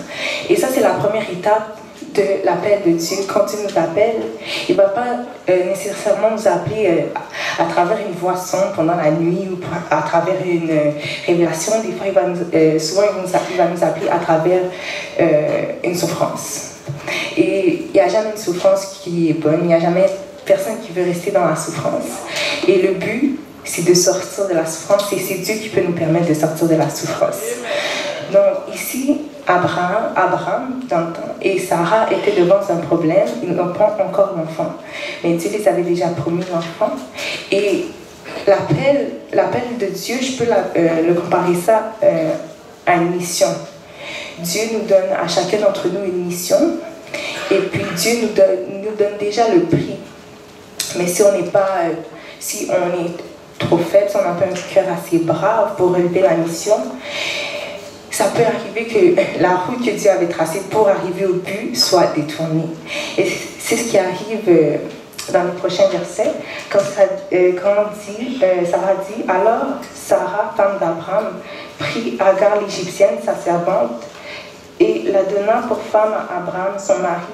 Et ça c'est la première étape de l'appel de Dieu. Quand Dieu nous appelle, il ne va pas nécessairement nous appeler à travers une voix sombre pendant la nuit ou à travers une révélation. Des fois, souvent il va nous appeler à travers une souffrance. Et il n'y a jamais une souffrance qui est bonne, il n'y a jamais personne qui veut rester dans la souffrance. Et le but, c'est de sortir de la souffrance et c'est Dieu qui peut nous permettre de sortir de la souffrance. Donc ici, Abraham dans le temps, et Sarah étaient devant un problème, ils n'ont pas encore d'enfant. Mais Dieu les avait déjà promis l'enfant. Et l'appel de Dieu, je peux le comparer ça à une mission. Dieu nous donne à chacun d'entre nous une mission. Et puis Dieu nous donne déjà le prix. Mais si on n'est pas, si on est trop faible, si on n'a pas un cœur assez brave pour relever la mission, ça peut arriver que la route que Dieu avait tracée pour arriver au but soit détournée. Et c'est ce qui arrive dans le prochain verset, quand Sarah dit, alors Sarah, femme d'Abraham, prit Agar l'Égyptienne, sa servante, et la donna pour femme à Abraham, son mari,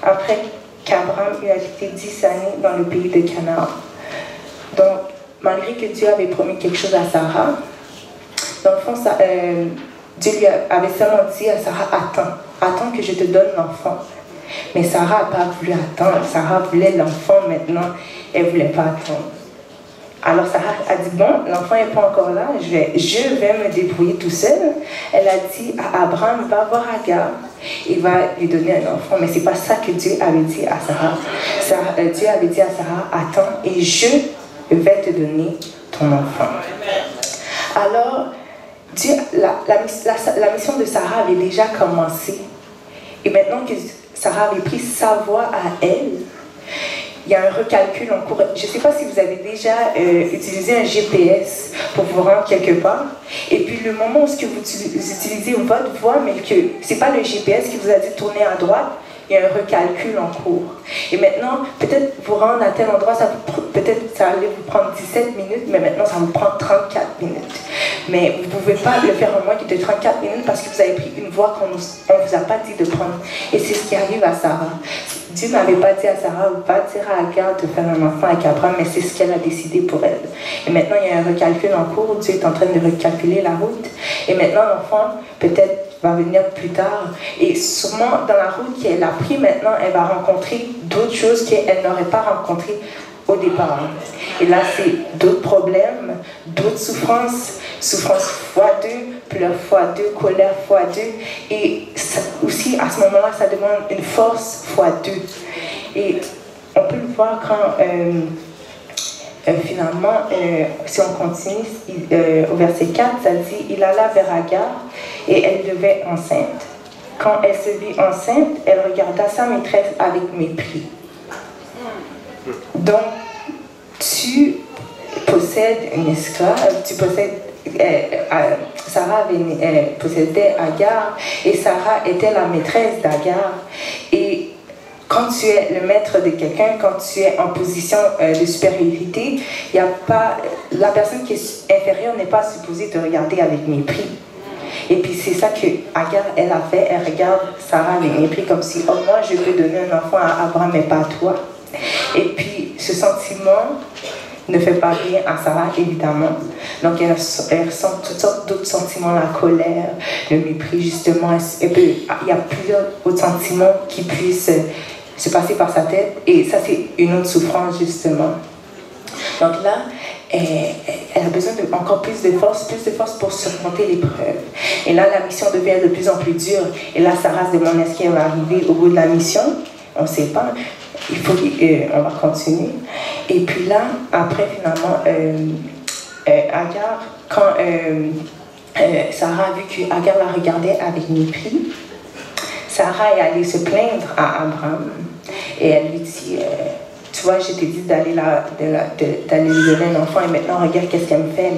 après qu'Abraham eut habité 10 années dans le pays de Canaan. Donc, malgré que Dieu avait promis quelque chose à Sarah, dans le fond, Dieu lui avait seulement dit à Sarah, attends que je te donne l'enfant. Mais Sarah n'a pas voulu attendre. Sarah voulait l'enfant maintenant. Elle ne voulait pas attendre. Alors Sarah a dit, bon, l'enfant n'est pas encore là, je vais me débrouiller tout seul. Elle a dit à Abraham, va voir Agar. Il va lui donner un enfant. Mais ce n'est pas ça que Dieu avait dit à Sarah. Dieu avait dit à Sarah, attends et je vais te donner ton enfant. Alors, Dieu, la mission de Sarah avait déjà commencé. Et maintenant que Sarah avait pris sa voie à elle, il y a un recalcul en cours. Je ne sais pas si vous avez déjà utilisé un GPS pour vous rendre quelque part. Et puis le moment où vous utilisez votre voie, mais que ce n'est pas le GPS qui vous a dit tourner à droite, il y a un recalcul en cours. Et maintenant, peut-être vous rendre à tel endroit, peut-être ça allait vous prendre 17 minutes, mais maintenant ça vous prend 34 minutes. Mais vous ne pouvez pas le faire en moins que de 34 minutes parce que vous avez pris une voie qu'on ne vous a pas dit de prendre. Et c'est ce qui arrive à Sarah. Dieu n'avait pas dit à Sarah ou pas dire à Agar de faire un enfant avec Abraham, mais c'est ce qu'elle a décidé pour elle. Et maintenant, il y a un recalcul en cours. Dieu est en train de recalculer la route. Et maintenant, l'enfant, peut-être, va venir plus tard. Et sûrement, dans la route qu'elle a prise maintenant, elle va rencontrer d'autres choses qu'elle n'aurait pas rencontrées au départ. Et là, c'est d'autres problèmes, d'autres souffrances, souffrance x2, pleurs x2, colère x2. Et ça, aussi, à ce moment-là, ça demande une force x2. Et on peut le voir quand, finalement, si on continue, au verset 4, ça dit, il alla vers Agar et elle devait enceinte. Quand elle se vit enceinte, elle regarda sa maîtresse avec mépris. Donc, tu possèdes une esclave, tu possèdes, Sarah possédait Agar et Sarah était la maîtresse d'Agar. Et quand tu es le maître de quelqu'un, quand tu es en position de supériorité, il y a pas, la personne qui est inférieure n'est pas supposée te regarder avec mépris. Et puis c'est ça que Agar, elle a fait, elle regarde Sarah avec mépris comme si, oh moi je peux donner un enfant à Abraham mais pas à toi. Et puis ce sentiment ne fait pas bien à Sarah évidemment. Donc elle ressent toutes sortes d'autres sentiments, la colère, le mépris justement. Et puis il y a plusieurs autres sentiments qui puissent se passer par sa tête et ça c'est une autre souffrance justement. Donc là, elle a besoin de encore plus de force pour surmonter l'épreuve. Et là, la mission devient de plus en plus dure. Et là, Sarah se demande est-ce qu'elle va arriver au bout de la mission. On ne sait pas. Il faut on va continuer. Et puis là, après finalement, Agar, quand Sarah a vu que Agar la regardait avec mépris, Sarah est allée se plaindre à Abraham. Et elle lui dit... tu vois, je t'ai dit d'aller lui donner un enfant et maintenant regarde qu'est-ce qu'elle me fait,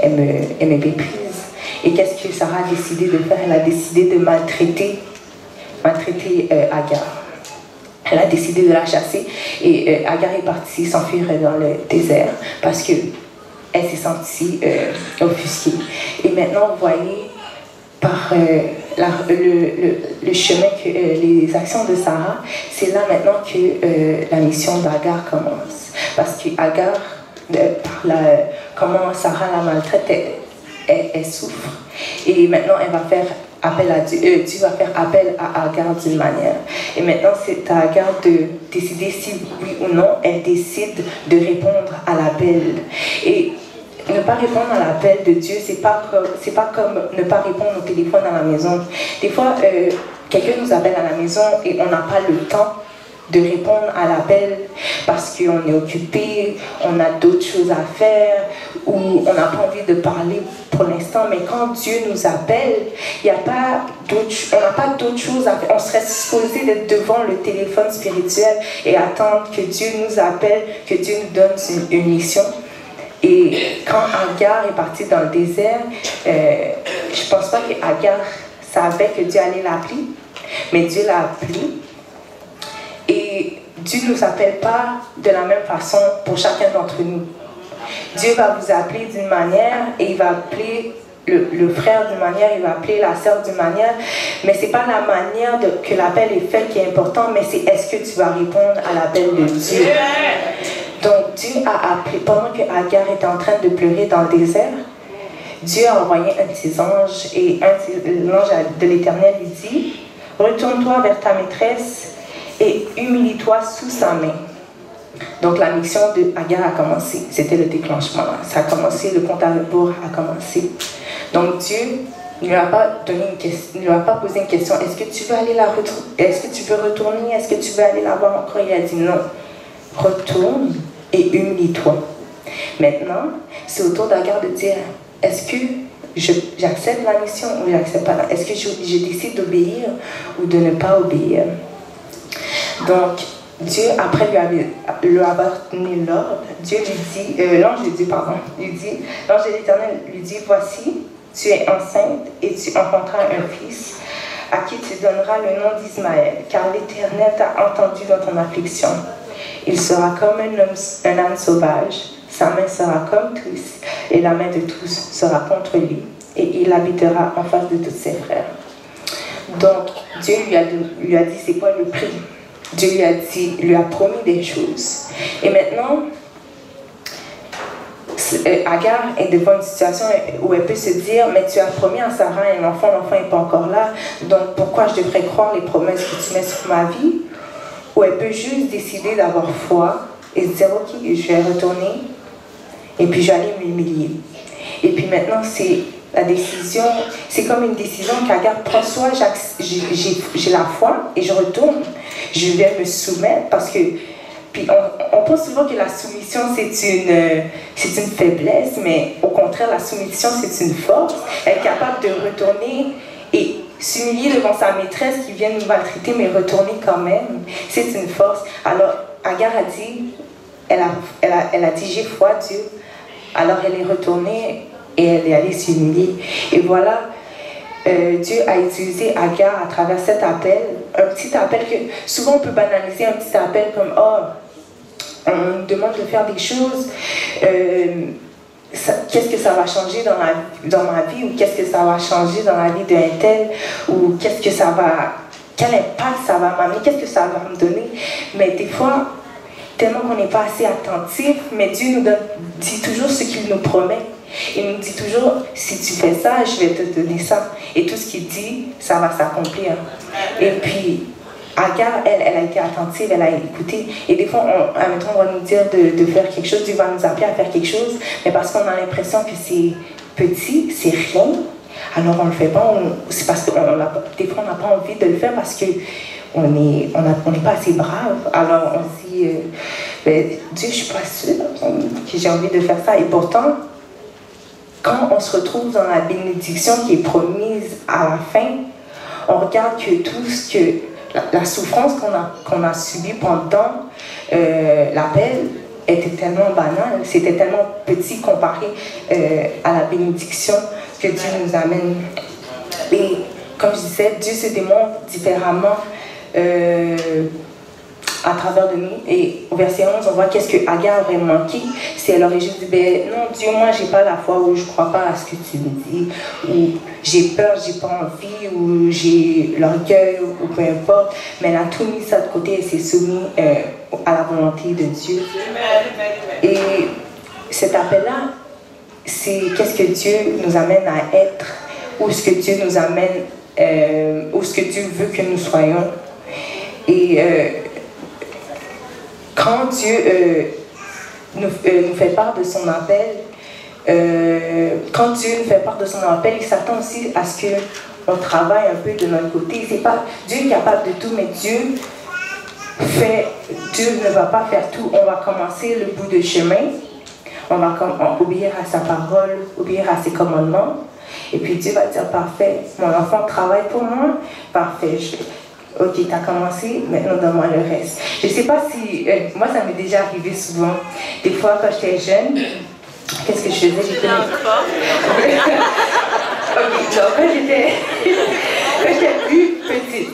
elle me méprise. Et qu'est-ce que Sarah a décidé de faire? Elle a décidé de maltraiter Agar. Elle a décidé de la chasser et Agar est partie s'enfuir dans le désert parce qu'elle s'est sentie offusquée. Et maintenant, vous voyez par le chemin, les actions de Sarah, c'est là maintenant que la mission d'Agar commence. Parce que Agar, comment Sarah la maltraite, elle souffre. Et maintenant, elle va faire appel à Dieu, Dieu va faire appel à Agar d'une manière. Et maintenant, c'est à Agar de décider si oui ou non elle décide de répondre à l'appel. Et ne pas répondre à l'appel de Dieu, c'est pas comme ne pas répondre au téléphone à la maison. Des fois, quelqu'un nous appelle à la maison et on n'a pas le temps de répondre à l'appel parce qu'on est occupé, on a d'autres choses à faire ou on n'a pas envie de parler pour l'instant. Mais quand Dieu nous appelle, on n'a pas d'autres choses à faire. On serait supposé d'être devant le téléphone spirituel et attendre que Dieu nous appelle, que Dieu nous donne une mission. Et quand Agar est partie dans le désert, je ne pense pas qu'Agar savait que Dieu allait l'appeler, mais Dieu l'a appelé. Et Dieu ne nous appelle pas de la même façon pour chacun d'entre nous. Dieu va vous appeler d'une manière et il va appeler le frère d'une manière, il va appeler la sœur d'une manière, mais ce n'est pas la manière que l'appel est fait qui est important, mais c'est est-ce que tu vas répondre à l'appel de Dieu. Donc Dieu a appelé, pendant que Agar était en train de pleurer dans le désert, Dieu a envoyé un de ses anges et l'ange de l'Éternel lui dit « Retourne-toi vers ta maîtresse et humilie-toi sous sa main. » Donc la mission de Agar a commencé. C'était le déclenchement. Ça a commencé, le compte à rebours a commencé. Donc Dieu ne lui a pas donné une question, ne lui a pas posé une question. Est-ce que tu veux aller la retrouver? Est-ce que tu veux retourner? Est-ce que tu veux aller la voir encore? Il a dit non. Retourne et humilie-toi. Maintenant, c'est au tour d'Agar de dire, est-ce que j'accepte la mission ou j'accepte pas la? Est-ce que je décide d'obéir ou de ne pas obéir? Donc, Dieu, après lui avoir donné l'ordre, Dieu lui dit, l'ange de l'Éternel lui dit, voici, tu es enceinte et tu enfanteras un fils à qui tu donneras le nom d'Ismaël, car l'Éternel t'a entendu dans ton affliction. Il sera comme un âne sauvage, sa main sera comme tous, et la main de tous sera contre lui, et il habitera en face de tous ses frères. Donc, Dieu lui a dit c'est quoi le prix. Dieu lui a promis des choses. Et maintenant, Agar est devant une situation où elle peut se dire, mais tu as promis à Sarah un enfant, l'enfant n'est pas encore là, donc pourquoi je devrais croire les promesses que tu mets sur ma vie? Ou elle peut juste décider d'avoir foi et se dire, ok, je vais retourner et puis je vais aller m'humilier. Et puis maintenant, c'est la décision, c'est comme une décision qu'Agar prend, soit j'ai la foi et je retourne, je vais me soumettre parce que, puis on pense souvent que la soumission c'est une faiblesse, mais au contraire la soumission c'est une force. Elle est capable de retourner et s'humilier devant sa maîtresse qui vient nous maltraiter, mais retourner quand même, c'est une force. Alors Agar a dit, elle a dit j'ai foi Dieu, alors elle est retournée et elle est allée s'humilier. Et voilà, Dieu a utilisé Agar à travers cet appel, un petit appel que souvent on peut banaliser, un petit appel comme oh, on nous demande de faire des choses, qu'est-ce que ça va changer dans ma vie, ou qu'est-ce que ça va changer dans la vie d'un tel, ou qu'est-ce que ça va, quel impact ça va m'amener, qu'est-ce que ça va me donner. Mais des fois, tellement qu'on n'est pas assez attentif, mais Dieu nous dit toujours ce qu'il nous promet. Il nous dit toujours, si tu fais ça, je vais te donner ça. Et tout ce qu'il dit, ça va s'accomplir. Et puis, Agar, elle a été attentive, elle a écouté. Et des fois, on va nous dire de faire quelque chose, Dieu va nous appeler à faire quelque chose, mais parce qu'on a l'impression que c'est petit, c'est rien, alors on ne le fait pas. C'est parce que des fois, on n'a pas envie de le faire parce que on n'est pas assez brave. Alors on se dit, Dieu, je ne suis pas sûre que j'ai envie de faire ça. Et pourtant, quand on se retrouve dans la bénédiction qui est promise à la fin, on regarde que tout ce que la souffrance qu'on a subie pendant l'appel était tellement banale, c'était tellement petit comparé à la bénédiction que Dieu nous amène. Et comme je disais, Dieu se démontre différemment à travers de nous. Et au verset 11, on voit qu'est-ce que Agar aurait manqué si elle aurait juste dit, ben non Dieu, moi j'ai pas la foi, ou je crois pas à ce que tu me dis, ou j'ai peur, j'ai pas envie, ou j'ai l'orgueil, ou peu importe. Mais elle a tout mis ça de côté et s'est soumise à la volonté de Dieu. Et cet appel-là, c'est qu'est-ce que Dieu nous amène à être, ou ce que Dieu nous amène où ce que Dieu veut que nous soyons. Et quand Dieu nous fait part de son appel, quand Dieu nous fait part de son appel, il s'attend aussi à ce qu'on travaille un peu de notre côté. C'est pas Dieu est capable de tout, mais Dieu ne va pas faire tout. On va commencer le bout de chemin. On va obéir à sa parole, obéir à ses commandements. Et puis Dieu va dire, parfait, mon enfant travaille pour moi. Parfait, ok, tu as commencé, maintenant donne-moi le reste. Je ne sais pas si... moi, ça m'est déjà arrivé souvent. Des fois, quand j'étais jeune, qu'est-ce que je faisais? J'étais quand j'étais plus petite.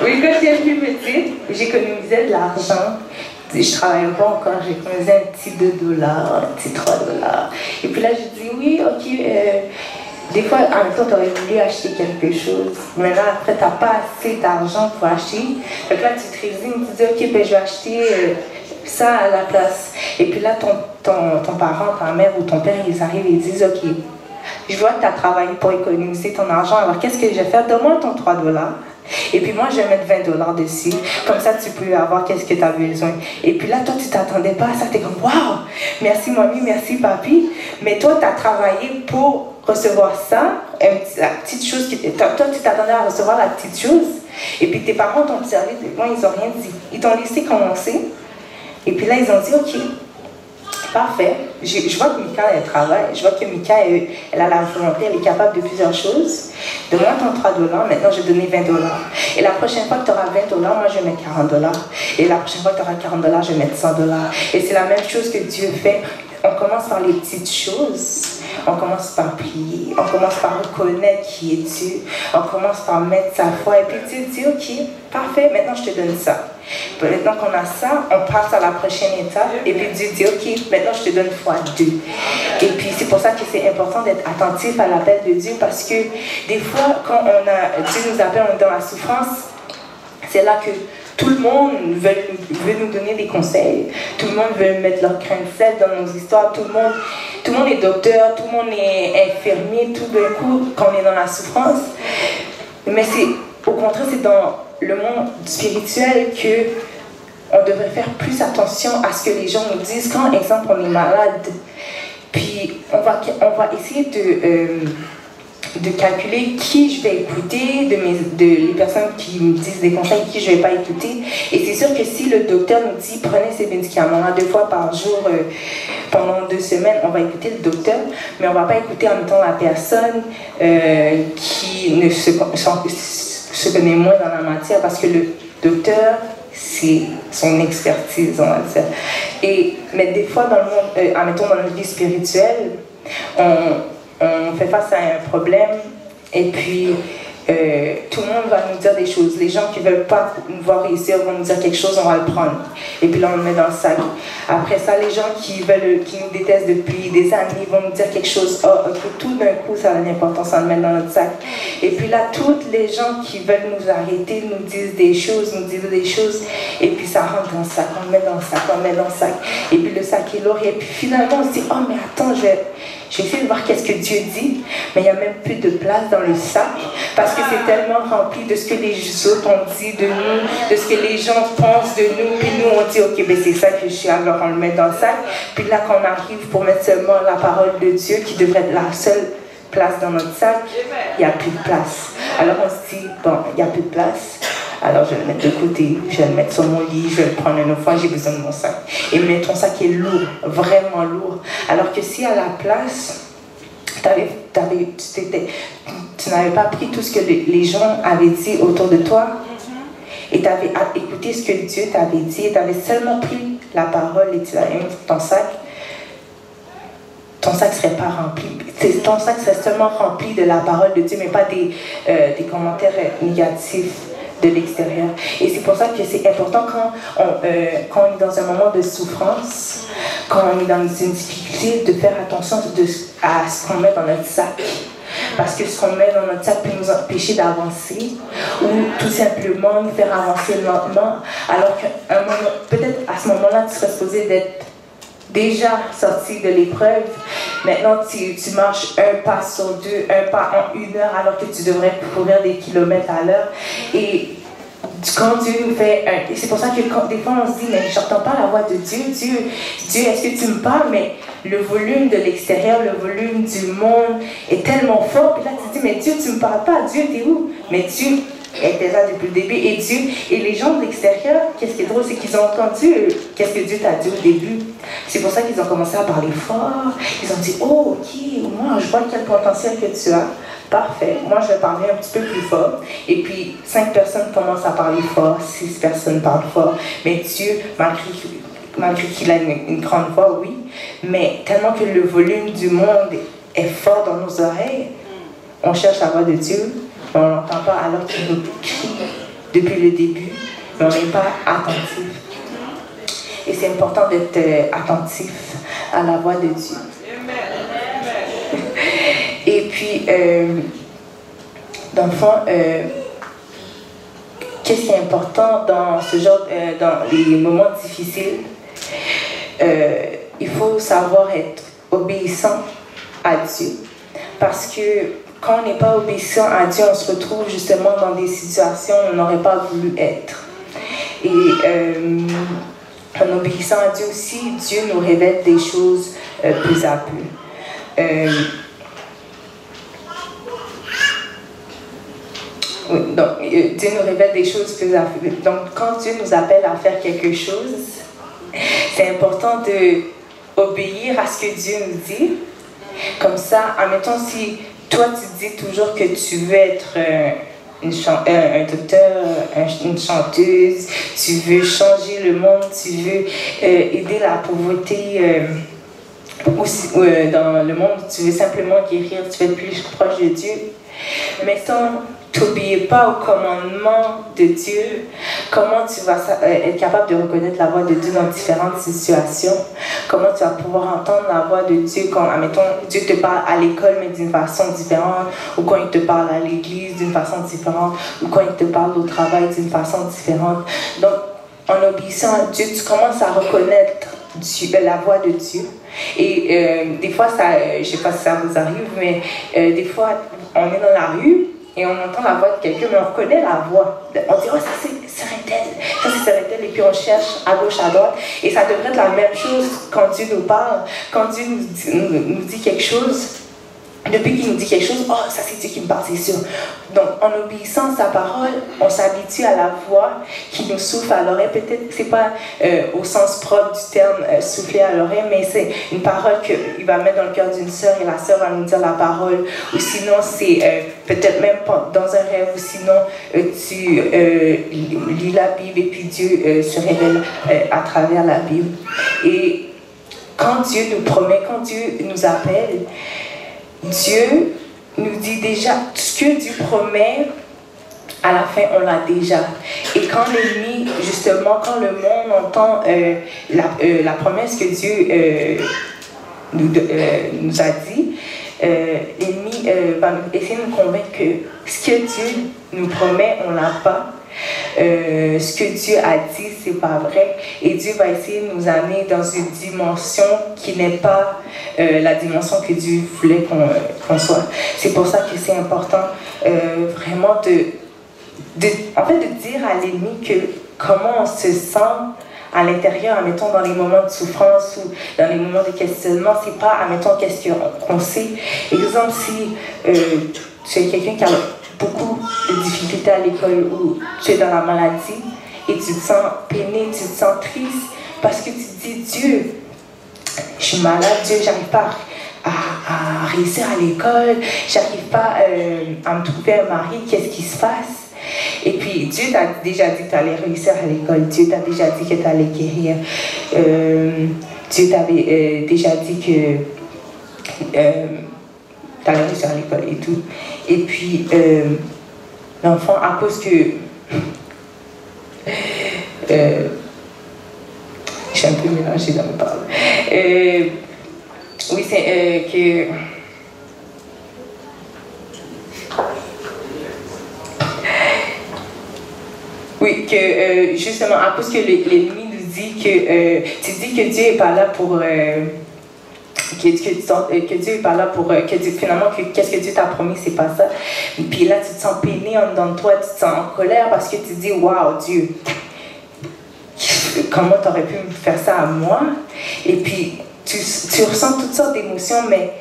Oui, quand j'étais plus petite, j'économisais de l'argent. Je travaillais pas encore, j'économisais un petit $2, un petit $3. Et puis là, je dis oui, ok. Des fois, en même temps, tu aurais voulu acheter quelque chose. Mais là, après, tu n'as pas assez d'argent pour acheter. Donc là, tu te résignes, tu te dis, ok, ben, je vais acheter ça à la place. Et puis là, ton parent, ta mère ou ton père, ils arrivent et ils disent, ok, je vois que tu as travaillé pour économiser ton argent, alors qu'est-ce que je vais faire? Donne-moi ton $3. Et puis moi, je vais mettre $20 dessus. Comme ça, tu peux avoir qu'est-ce que tu as besoin. Et puis là, toi, tu t'attendais pas à ça. Tu es comme, waouh, merci mamie, merci papi. Mais toi, tu as travaillé pour recevoir ça, la petite chose. Toi, tu t'attendais à recevoir la petite chose. Et puis tes parents t'ont observé, moi, ils n'ont rien dit. Ils t'ont laissé commencer. Et puis là, ils ont dit, ok, parfait. Je vois que Mika, elle travaille. Je vois que Mika, elle a la volonté, elle est capable de plusieurs choses. Donne-moi ton $3, maintenant je vais donner $20. Et la prochaine fois que tu auras $20, moi je vais mettre $40. Et la prochaine fois que tu auras $40, je vais mettre $100. Et c'est la même chose que Dieu fait. On commence par les petites choses. On commence par prier. On commence par reconnaître qui est Dieu. On commence par mettre sa foi. Et puis Dieu dit, ok, parfait, maintenant je te donne ça. Maintenant qu'on a ça, on passe à la prochaine étape. Et puis Dieu dit, ok, maintenant je te donne x2. Et puis c'est pour ça que c'est important d'être attentif à l'appel de Dieu. Parce que des fois, quand Dieu nous appelle, on est dans la souffrance, c'est là que tout le monde veut nous donner des conseils. Tout le monde veut mettre leur grain de sel dans nos histoires. Tout le monde est docteur, tout le monde est infirmier, tout d'un coup, quand on est dans la souffrance. Mais au contraire, c'est dans le monde spirituel qu'on devrait faire plus attention à ce que les gens nous disent. Quand, exemple, on est malade, puis on va essayer de calculer qui je vais écouter, les personnes qui me disent des conseils, qui je ne vais pas écouter. Et c'est sûr que si le docteur nous dit prenez ces médicaments-là 2 fois par jour pendant 2 semaines, on va écouter le docteur, mais on ne va pas écouter en même temps la personne qui ne se connaît moins dans la matière, parce que le docteur, c'est son expertise, on va dire. Mais des fois, dans le monde, admettons dans notre vie spirituelle, on fait face à un problème et puis tout le monde va nous dire des choses. Les gens qui ne veulent pas nous voir réussir vont nous dire quelque chose, on va le prendre. Et puis là, on le met dans le sac. Après ça, les gens qui nous détestent depuis des années vont nous dire quelque chose. Oh, ok, tout d'un coup, ça a l'importance, on le met dans notre sac. Et puis là, toutes les gens qui veulent nous arrêter nous disent des choses, et puis ça rentre dans le sac, on le met dans le sac, on le met dans le sac. Et puis le sac est lourd. Et puis finalement, on se dit, oh, mais attends, je vais essayer de voir qu'est-ce que Dieu dit, mais il n'y a même plus de place dans le sac, parce que c'est tellement rempli de ce que les autres ont dit de nous, de ce que les gens pensent de nous, puis nous on dit, ok, ben c'est ça que je suis, alors on le met dans le sac. Puis là, quand on arrive pour mettre seulement la parole de Dieu, qui devrait être la seule place dans notre sac, il n'y a plus de place. Alors on se dit, bon, il n'y a plus de place. Alors je vais le mettre de côté, je vais le mettre sur mon lit, je vais le prendre une autre fois, j'ai besoin de mon sac. Et mais ton sac est lourd, vraiment lourd. Alors que si à la place, tu n'avais pas pris tout ce que les gens avaient dit autour de toi, et tu avais écouté ce que Dieu t'avait dit, et tu avais seulement pris la parole et tu l'avais mis dans ton sac ne serait pas rempli. Ton sac serait seulement rempli de la parole de Dieu, mais pas des commentaires négatifs de l'extérieur. Et c'est pour ça que c'est important quand on est dans un moment de souffrance, quand on est dans une difficulté, de faire attention à ce qu'on met dans notre sac. Parce que ce qu'on met dans notre sac peut nous empêcher d'avancer, ou tout simplement nous faire avancer lentement, alors qu'à un moment, peut-être à ce moment-là, tu serais supposé d'être déjà sorti de l'épreuve, Maintenant, tu marches un pas sur deux, un pas en 1 heure, alors que tu devrais courir des kilomètres à l'heure. Et quand Dieu nous fait un... C'est pour ça que des fois, on se dit, mais j'entends pas la voix de Dieu. Dieu, est-ce que tu me parles? Mais le volume de l'extérieur, le volume du monde est tellement fort. Puis là, tu te dis, mais Dieu, tu me parles pas. Dieu, t'es où? Mais Dieu était là depuis le début. Et Dieu, et les gens de l'extérieur, qu'est-ce qui est drôle, c'est qu'ils ont entendu qu'est-ce que Dieu t'a dit au début. C'est pour ça qu'ils ont commencé à parler fort. Ils ont dit, oh, ok, moi, je vois quel potentiel que tu as. Parfait. Moi, je vais parler un petit peu plus fort. Et puis, 5 personnes commencent à parler fort, 6 personnes parlent fort. Mais Dieu, malgré qu'il a une grande voix, oui, mais tellement que le volume du monde est fort dans nos oreilles, on cherche la voix de Dieu, mais on ne l'entend pas alors qu'il nous crie depuis le début, mais on n'est pas attentif. Et c'est important d'être attentif à la voix de Dieu. Et puis, dans le fond, qu'est-ce qui est important dans ce genre, dans les moments difficiles? Il faut savoir être obéissant à Dieu. Parce que quand on n'est pas obéissant à Dieu, on se retrouve justement dans des situations où on n'aurait pas voulu être. Et en obéissant à Dieu aussi, Dieu nous révèle des choses plus à peu. Donc, Dieu nous révèle des choses plus à peu. Donc, quand Dieu nous appelle à faire quelque chose, c'est important d'obéir à ce que Dieu nous dit. Comme ça, admettons, si toi tu dis toujours que tu veux être un docteur, une chanteuse, tu veux changer le monde, tu veux aider la pauvreté dans le monde, tu veux simplement guérir, tu veux être plus proche de Dieu. Mais sans t'obéir pas au commandement de Dieu, comment tu vas être capable de reconnaître la voix de Dieu dans différentes situations? Comment tu vas pouvoir entendre la voix de Dieu quand, admettons, Dieu te parle à l'école mais d'une façon différente, ou quand il te parle à l'église d'une façon différente, ou quand il te parle au travail d'une façon différente. Donc, en obéissant à Dieu, tu commences à reconnaître la voix de Dieu. Et des fois, je ne sais pas si ça vous arrive, mais des fois, on est dans la rue et on entend la voix de quelqu'un, mais on reconnaît la voix. On dit, oh, ça c'est Serentel, ça c'est Serentel, et puis on cherche à gauche, à droite. Et ça devrait être la même chose quand Dieu nous parle, quand Dieu nous dit quelque chose. Depuis qu'il nous dit quelque chose, oh, ça c'est Dieu qui me parle, c'est sûr. Donc, en obéissant à sa parole, on s'habitue à la voix qui nous souffle à l'oreille. Peut-être que ce n'est pas au sens propre du terme souffler à l'oreille, mais c'est une parole qu'il va mettre dans le cœur d'une sœur et la sœur va nous dire la parole. Ou sinon, c'est peut-être même dans un rêve, ou sinon, tu lis la Bible et puis Dieu se révèle à travers la Bible. Et quand Dieu nous promet, quand Dieu nous appelle, Dieu nous dit déjà tout ce que Dieu promet, à la fin on l'a déjà. Et quand l'ennemi, justement, quand le monde entend la promesse que Dieu nous a dit, l'ennemi va essayer de nous convaincre que ce que Dieu nous promet, on l'a pas. Ce que Dieu a dit, c'est pas vrai. Et Dieu va essayer de nous amener dans une dimension qui n'est pas la dimension que Dieu voulait qu'on soit. C'est pour ça que c'est important vraiment de dire à l'ennemi que comment on se sent à l'intérieur, admettons, dans les moments de souffrance ou dans les moments de questionnement. C'est pas, admettons, qu'est-ce qu'on sait. Exemple, si tu es quelqu'un qui a beaucoup de difficultés à l'école ou tu es dans la maladie et tu te sens peiné, tu te sens triste parce que tu te dis, Dieu, je suis malade, Dieu, j'arrive pas à réussir à l'école, j'arrive pas à me trouver un mari, qu'est-ce qui se passe? Et puis Dieu t'a déjà dit que tu allais réussir à l'école, Dieu t'a déjà dit que tu allais guérir, Dieu t'avait déjà dit que tu allais réussir à l'école et tout. Et puis l'enfant, à cause que je suis un peu mélangée dans mes paroles. Oui, c'est que oui, que justement, à cause que l'ennemi nous dit que tu dis que Dieu n'est pas là pour que Dieu n'est pas là pour... finalement, qu'est-ce que Dieu t'a promis, c'est pas ça. Et puis là, tu te sens peiné en dedans de toi, tu te sens en colère parce que tu te dis, waouh, Dieu, comment t'aurais pu me faire ça à moi? Et puis, tu ressens toutes sortes d'émotions, mais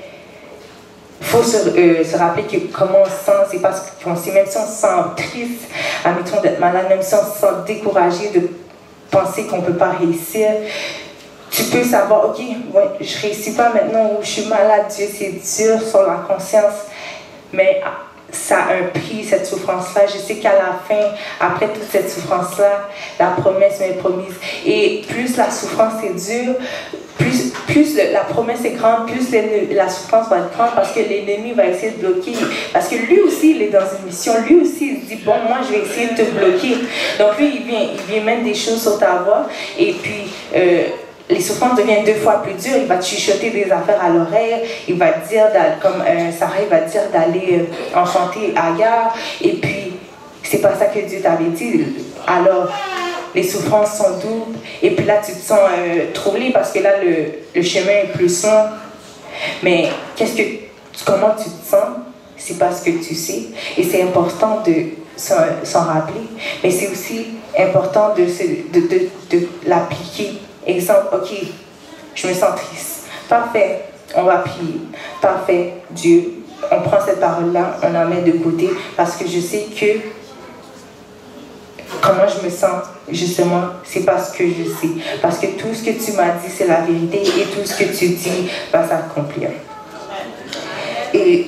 il faut se rappeler que comment on se sent, c'est parce qu'on sait, même si on se sent triste, admettons d'être malade, même si on se sent découragé de penser qu'on ne peut pas réussir, tu peux savoir, ok, ouais, je ne réussis pas maintenant ou je suis malade, Dieu, c'est dur sur la conscience, mais ça a un prix, cette souffrance-là. Je sais qu'à la fin, après toute cette souffrance-là, la promesse m'est promise. Et plus la souffrance est dure, plus la promesse est grande, plus la souffrance va être grande parce que l'ennemi va essayer de bloquer. Parce que lui aussi, il est dans une mission. Lui aussi, il se dit, bon, moi, je vais essayer de te bloquer. Donc lui, il vient mettre des choses sur ta voie. Et puis, les souffrances deviennent 2 fois plus dures. Il va te chuchoter des affaires à l'oreille. Il va te dire, comme Sarah, il va te dire d'aller enfanter Agar. Et puis, c'est pas ça que Dieu t'avait dit. Alors, les souffrances sont doubles. Et puis là, tu te sens troublé parce que là, le chemin est plus sombre. Mais comment tu te sens? C'est parce que tu sais. Et c'est important de s'en rappeler. Mais c'est aussi important de l'appliquer. Exemple, ok, je me sens triste. Parfait, on va prier. Parfait, Dieu, on prend cette parole-là, on la met de côté parce que je sais que comment je me sens, justement, c'est parce que je sais. Parce que tout ce que tu m'as dit, c'est la vérité et tout ce que tu dis va s'accomplir. Et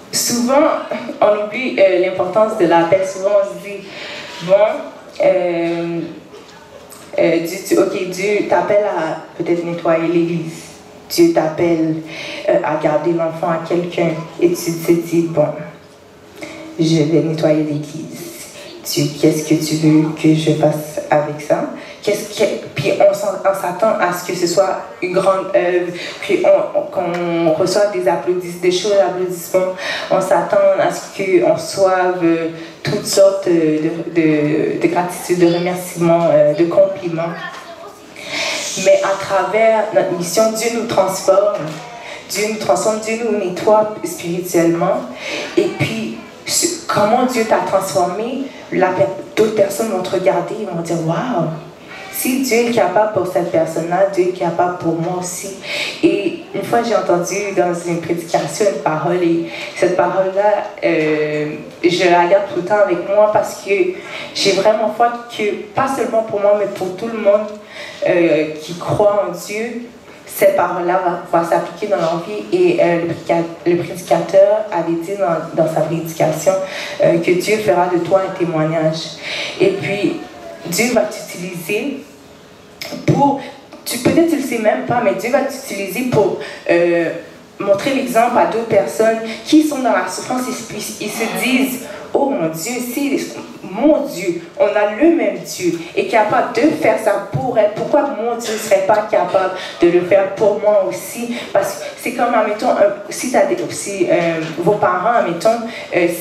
souvent, on oublie l'importance de l'appel. Souvent, on se dit, bon, Dieu t'appelle à peut-être nettoyer l'église. Dieu t'appelle à garder l'enfant à quelqu'un. Et tu te dis, bon, je vais nettoyer l'église. Dieu, qu'est-ce que tu veux que je fasse avec ça? Puis on s'attend à ce que ce soit une grande œuvre, puis qu'on reçoive des applaudissements. On s'attend à ce qu'on reçoive toutes sortes de gratitude, de remerciements, de compliments. Mais à travers notre mission, Dieu nous transforme. Dieu nous nettoie spirituellement. Et puis, comment Dieu t'a transformé, d'autres personnes vont te regarder et vont dire, waouh, si Dieu est capable pour cette personne-là, Dieu est capable pour moi aussi. Et une fois, j'ai entendu dans une prédication une parole, et cette parole-là, je la garde tout le temps avec moi parce que j'ai vraiment foi que, pas seulement pour moi, mais pour tout le monde qui croit en Dieu, cette parole-là va s'appliquer dans leur vie. Et le prédicateur avait dit dans sa prédication que Dieu fera de toi un témoignage. Et puis, Dieu va t'utiliser pour... Peut-être tu ne le sais même pas, mais Dieu va t'utiliser pour montrer l'exemple à d'autres personnes qui sont dans la souffrance et ils se disent, oh mon Dieu, mon Dieu, on a le même Dieu, est capable de faire ça pour elle. Pourquoi mon Dieu ne serait pas capable de le faire pour moi aussi? Parce que c'est comme, admettons, vos parents, admettons,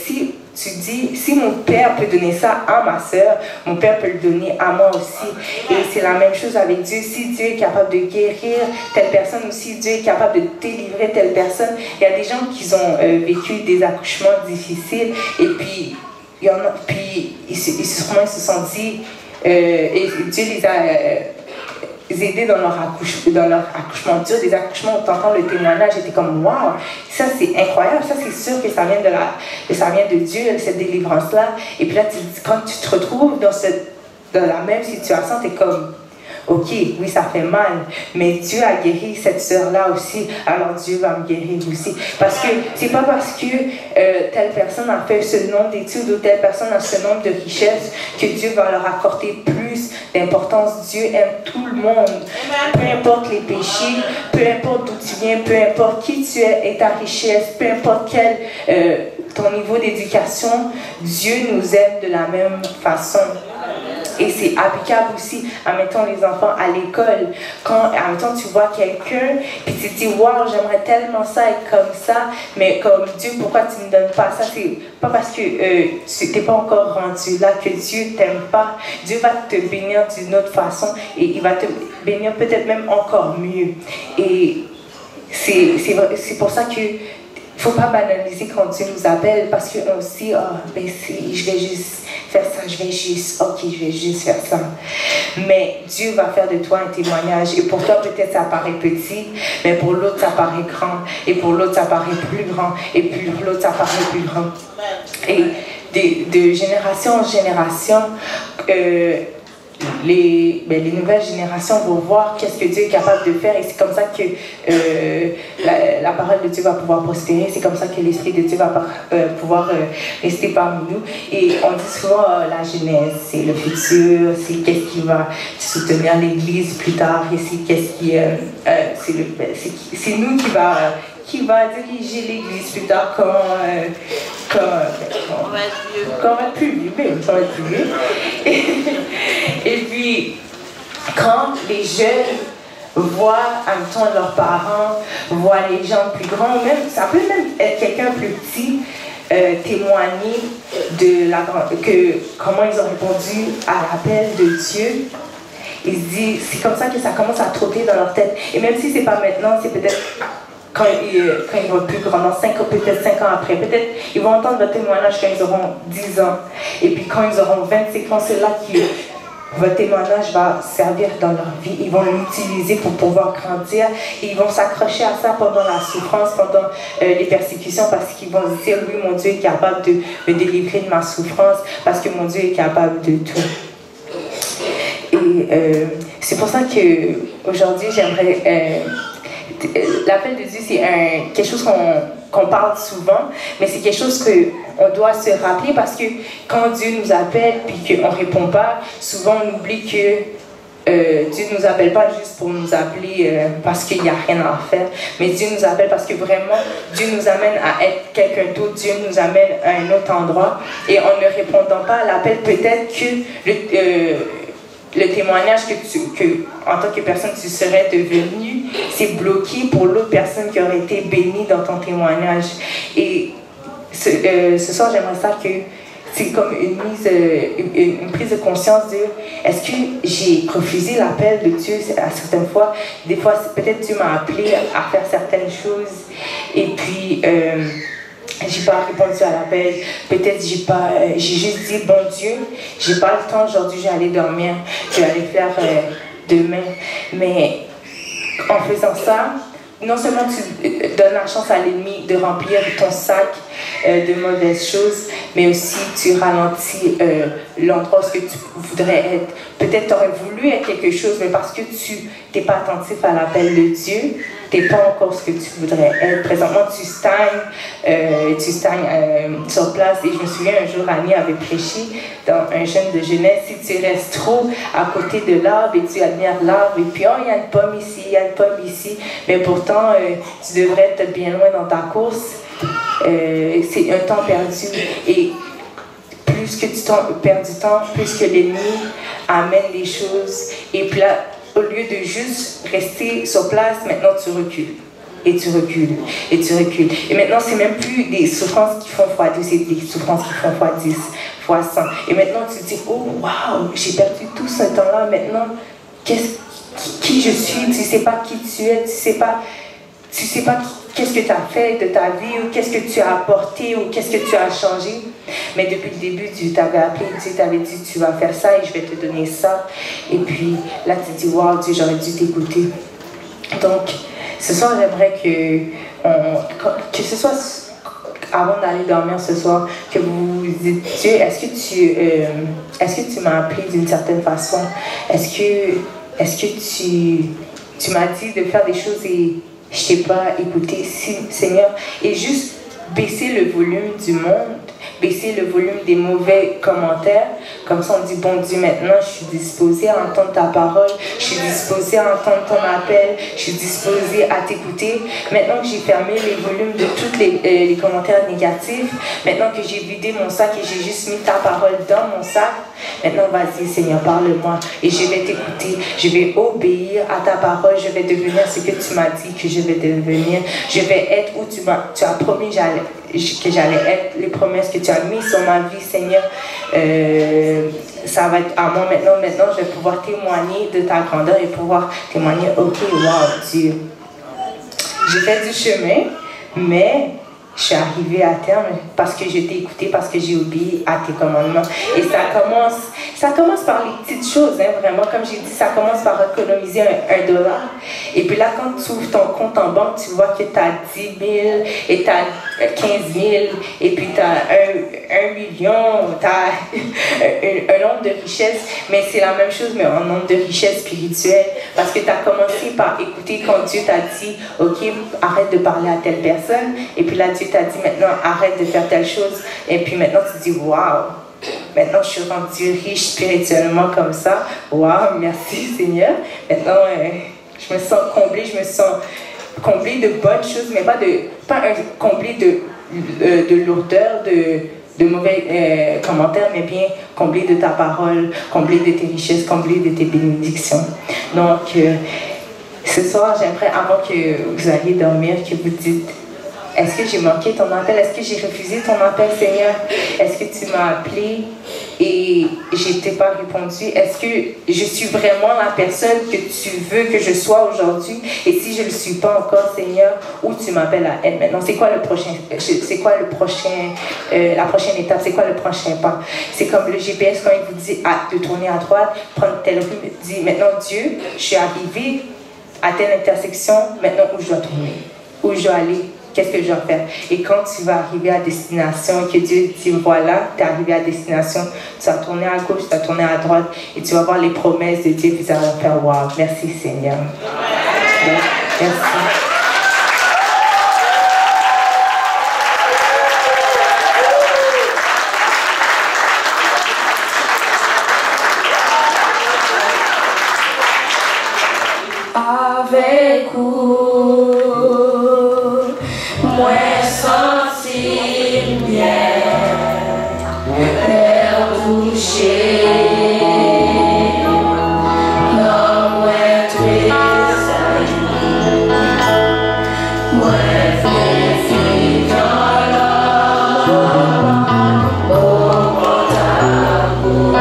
si tu dis, si mon père peut donner ça à ma soeur, mon père peut le donner à moi aussi. Et c'est la même chose avec Dieu. Si Dieu est capable de guérir telle personne, aussi Dieu est capable de délivrer telle personne. Il y a des gens qui ont vécu des accouchements difficiles et puis il y en a, puis ils se sont dit, et Dieu les a aidés dans leur accouchement dur, des accouchements où tu entends le témoignage, j'étais comme waouh, ça c'est incroyable, ça c'est sûr que ça vient de Dieu, cette délivrance-là. Et puis là, quand tu te retrouves dans la même situation, tu es comme ok, oui, ça fait mal, mais Dieu a guéri cette sœur-là aussi, alors Dieu va me guérir aussi. Parce que c'est pas parce que telle personne a fait ce nombre d'études ou telle personne a ce nombre de richesses que Dieu va leur accorder plus d'importance. Dieu aime tout le monde, peu importe les péchés, peu importe d'où tu viens, peu importe qui tu es et ta richesse, peu importe quel ton niveau d'éducation, Dieu nous aime de la même façon. Et c'est applicable aussi, admettons, les enfants à l'école. Quand, admettons, tu vois quelqu'un, puis tu te dis, waouh, j'aimerais tellement ça être comme ça, mais comme Dieu, pourquoi tu ne me donnes pas ça? C'est pas parce que tu n'es pas encore rendu là que Dieu t'aime pas. Dieu va te bénir d'une autre façon et il va te bénir peut-être même encore mieux. Et c'est pour ça que il ne faut pas banaliser quand Dieu nous appelle parce qu'on se dit, ben je vais juste faire ça, je vais juste faire ça. Mais Dieu va faire de toi un témoignage. Et pour toi, peut-être ça paraît petit, mais pour l'autre, ça paraît grand. Et pour l'autre, ça paraît plus grand. Et pour l'autre, ça paraît plus grand. Et de génération en génération, les nouvelles générations vont voir qu'est-ce que Dieu est capable de faire et c'est comme ça que la parole de Dieu va pouvoir prospérer, c'est comme ça que l'Esprit de Dieu va pouvoir rester parmi nous. Et on dit souvent la jeunesse, c'est le futur, c'est qu'est-ce qui va soutenir l'Église plus tard et c'est qu'est-ce qui c'est nous qui va diriger l'Église plus tard quand on va être plus vieux. Et puis, quand les jeunes voient en même temps leurs parents, voient les gens plus grands, même, ça peut même être quelqu'un plus petit, témoigner de comment ils ont répondu à l'appel de Dieu. Ils se disent, c'est comme ça que ça commence à trotter dans leur tête. Et même si c'est pas maintenant, c'est peut-être quand ils vont plus grand, peut-être 5 ans après, peut-être ils vont entendre votre témoignage quand ils auront 10 ans. Et puis quand ils auront 25 ans, c'est là que votre témoignage va servir dans leur vie. Ils vont l'utiliser pour pouvoir grandir. Et ils vont s'accrocher à ça pendant la souffrance, pendant les persécutions, parce qu'ils vont se dire, oui, mon Dieu est capable de me délivrer de ma souffrance, parce que mon Dieu est capable de tout. Et c'est pour ça qu'aujourd'hui, j'aimerais... L'appel de Dieu, c'est quelque chose qu'on parle souvent, mais c'est quelque chose qu'on doit se rappeler parce que quand Dieu nous appelle et qu'on ne répond pas, souvent on oublie que Dieu ne nous appelle pas juste pour nous appeler parce qu'il n'y a rien à faire, mais Dieu nous appelle parce que vraiment Dieu nous amène à être quelqu'un d'autre, Dieu nous amène à un autre endroit et en ne répondant pas à l'appel, peut-être que le témoignage que en tant que personne tu serais devenu, c'est bloqué pour l'autre personne qui aurait été bénie dans ton témoignage. Et ce soir, j'aimerais ça que c'est comme une prise de conscience de est-ce que j'ai refusé l'appel de Dieu à certaines fois. Des fois, peut-être Dieu m'a appelé à faire certaines choses et puis j'ai pas répondu à l'appel, peut-être j'ai juste dit bon Dieu, j'ai pas le temps aujourd'hui, je vais aller dormir, je vais aller faire demain. Mais en faisant ça, non seulement tu donnes la chance à l'ennemi de remplir ton sac de mauvaises choses, mais aussi tu ralentis l'endroit où tu voudrais être. Peut-être tu aurais voulu être quelque chose, mais parce que tu n'es pas attentif à l'appel de Dieu, tu n'es pas encore ce que tu voudrais être. Présentement, tu stagnes sur place. Et je me souviens, un jour, Annie avait prêché dans un jeûne de jeunesse. Si tu restes trop à côté de l'arbre et tu admires l'arbre, et puis, oh, il y a une pomme ici, il y a une pomme ici, mais pourtant, tu devrais être bien loin dans ta course. C'est un temps perdu. Et plus que tu perds du temps, plus que l'ennemi amène les choses. Et puis là, au lieu de juste rester sur place, maintenant tu recules. Et tu recules. Et tu recules. Et maintenant, c'est même plus des souffrances qui font x2, c'est des souffrances qui font x10, x100. Et maintenant, tu te dis, oh, waouh, j'ai perdu tout ce temps-là. Maintenant, qui je suis? Tu ne sais pas qui tu es. Tu ne sais pas qu'est-ce que tu as fait de ta vie, ou qu'est-ce que tu as apporté, ou qu'est-ce que tu as changé. Mais depuis le début, Dieu t'avait appelé, Dieu t'avait dit, tu vas faire ça et je vais te donner ça. Et puis là, tu te dis, waouh, Dieu, j'aurais dû t'écouter. Donc, ce soir, j'aimerais que ce soit, avant d'aller dormir ce soir, que vous vous dites, Dieu, est-ce que tu m'as appelé d'une certaine façon? Est-ce que tu m'as dit de faire des choses et je t'ai pas écouté, Seigneur? Et juste baisser le volume du monde, baisser le volume des mauvais commentaires. Comme ça, on dit, bon Dieu, maintenant, je suis disposée à entendre ta parole, je suis disposée à entendre ton appel, je suis disposée à t'écouter. Maintenant que j'ai fermé les volumes de tous les commentaires négatifs, maintenant que j'ai vidé mon sac et j'ai juste mis ta parole dans mon sac, maintenant, vas-y, Seigneur, parle-moi et je vais t'écouter. Je vais obéir à ta parole, je vais devenir ce que tu m'as dit que je vais devenir. Je vais être où tu as promis que j'allais être, les promesses que tu as mises sur ma vie, Seigneur. Ça va être à moi maintenant. Maintenant, je vais pouvoir témoigner de ta grandeur et pouvoir témoigner, ok, wow, Dieu. j'ai fait du chemin, mais je suis arrivée à terme parce que je t'ai écouté, parce que j'ai obéi à tes commandements. Et ça commence par les petites choses, hein, vraiment. Comme j'ai dit, ça commence par économiser $1. Et puis là, quand tu ouvres ton compte en banque, tu vois que tu as 10 000 et tu as 15 000 et puis tu as 1 million, tu as un nombre de richesses. Mais c'est la même chose, mais en nombre de richesses spirituelles. Parce que tu as commencé par écouter quand Dieu t'a dit, OK, arrête de parler à telle personne. Et puis là, Dieu t'a dit maintenant arrête de faire telle chose et puis maintenant tu dis waouh, maintenant je suis rendue riche spirituellement comme ça, waouh, merci Seigneur. Maintenant je me sens comblée, de bonnes choses, mais pas comblée de lourdeur, de mauvais commentaires, mais bien comblée de ta parole, comblée de tes richesses, comblée de tes bénédictions. Donc ce soir j'aimerais, avant que vous alliez dormir, que vous dites: est-ce que j'ai manqué ton appel? Est-ce que j'ai refusé ton appel, Seigneur? Est-ce que tu m'as appelé et je ne t'ai pas répondu? Est-ce que je suis vraiment la personne que tu veux que je sois aujourd'hui? Et si je ne le suis pas encore, Seigneur, où tu m'appelles à être maintenant? C'est quoi la prochaine étape? C'est quoi le prochain pas? C'est comme le GPS quand il vous dit de tourner à droite, prendre telle rue, dit maintenant Dieu, je suis arrivé à telle intersection, maintenant où je dois tourner, où je dois aller. Qu'est-ce que je dois faire? Et quand tu vas arriver à destination, que Dieu dit voilà, tu es arrivé à destination, tu vas tourner à gauche, tu vas tourner à droite et tu vas voir les promesses de Dieu, puis ça va faire wow, merci Seigneur. Merci. Avec vous, moi sentir bien, l'air touché, non moi tressaillir, moi fléchir dans l'âme, au bon amour.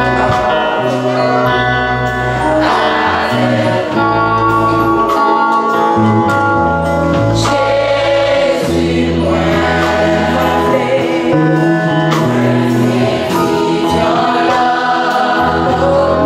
Oh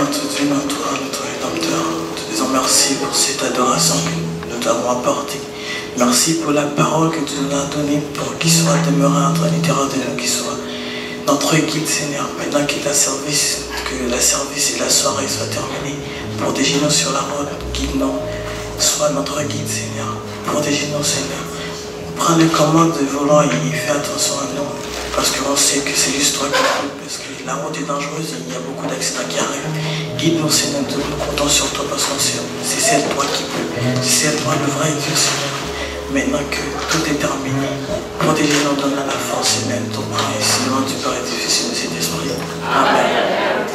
notre Dieu, notre Rédempteur, te disons merci pour cette adoration que nous t'avons apportée. Merci pour la parole que tu nous as donnée pour qu'il soit demeuré entre l'intérieur de nous, qu'il soit notre guide, Seigneur. Maintenant que la service et la soirée soient terminés, protégez-nous sur la route, guide-nous, sois notre guide, Seigneur. Protégez-nous, Seigneur. Prends les commandes de volant et fais attention à nous, parce qu'on sait que c'est juste toi qui peux, parce que la route est dangereuse et il y a beaucoup d'accidents qui arrivent. Guide-nous, Seigneur, nous comptons sur toi, parce qu'on sait c'est celle toi qui peux, c'est celle toi le vrai Dieu, Seigneur. Maintenant que tout est terminé, protégez-nous, donne la force, Seigneur, ton prie, sinon tu peux être difficile de cet esprit. Amen.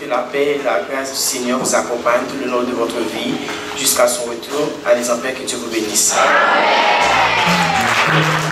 Que la paix et la grâce du Seigneur vous accompagnent tout le long de votre vie jusqu'à son retour. Allez en paix, que Dieu vous bénisse. Amen.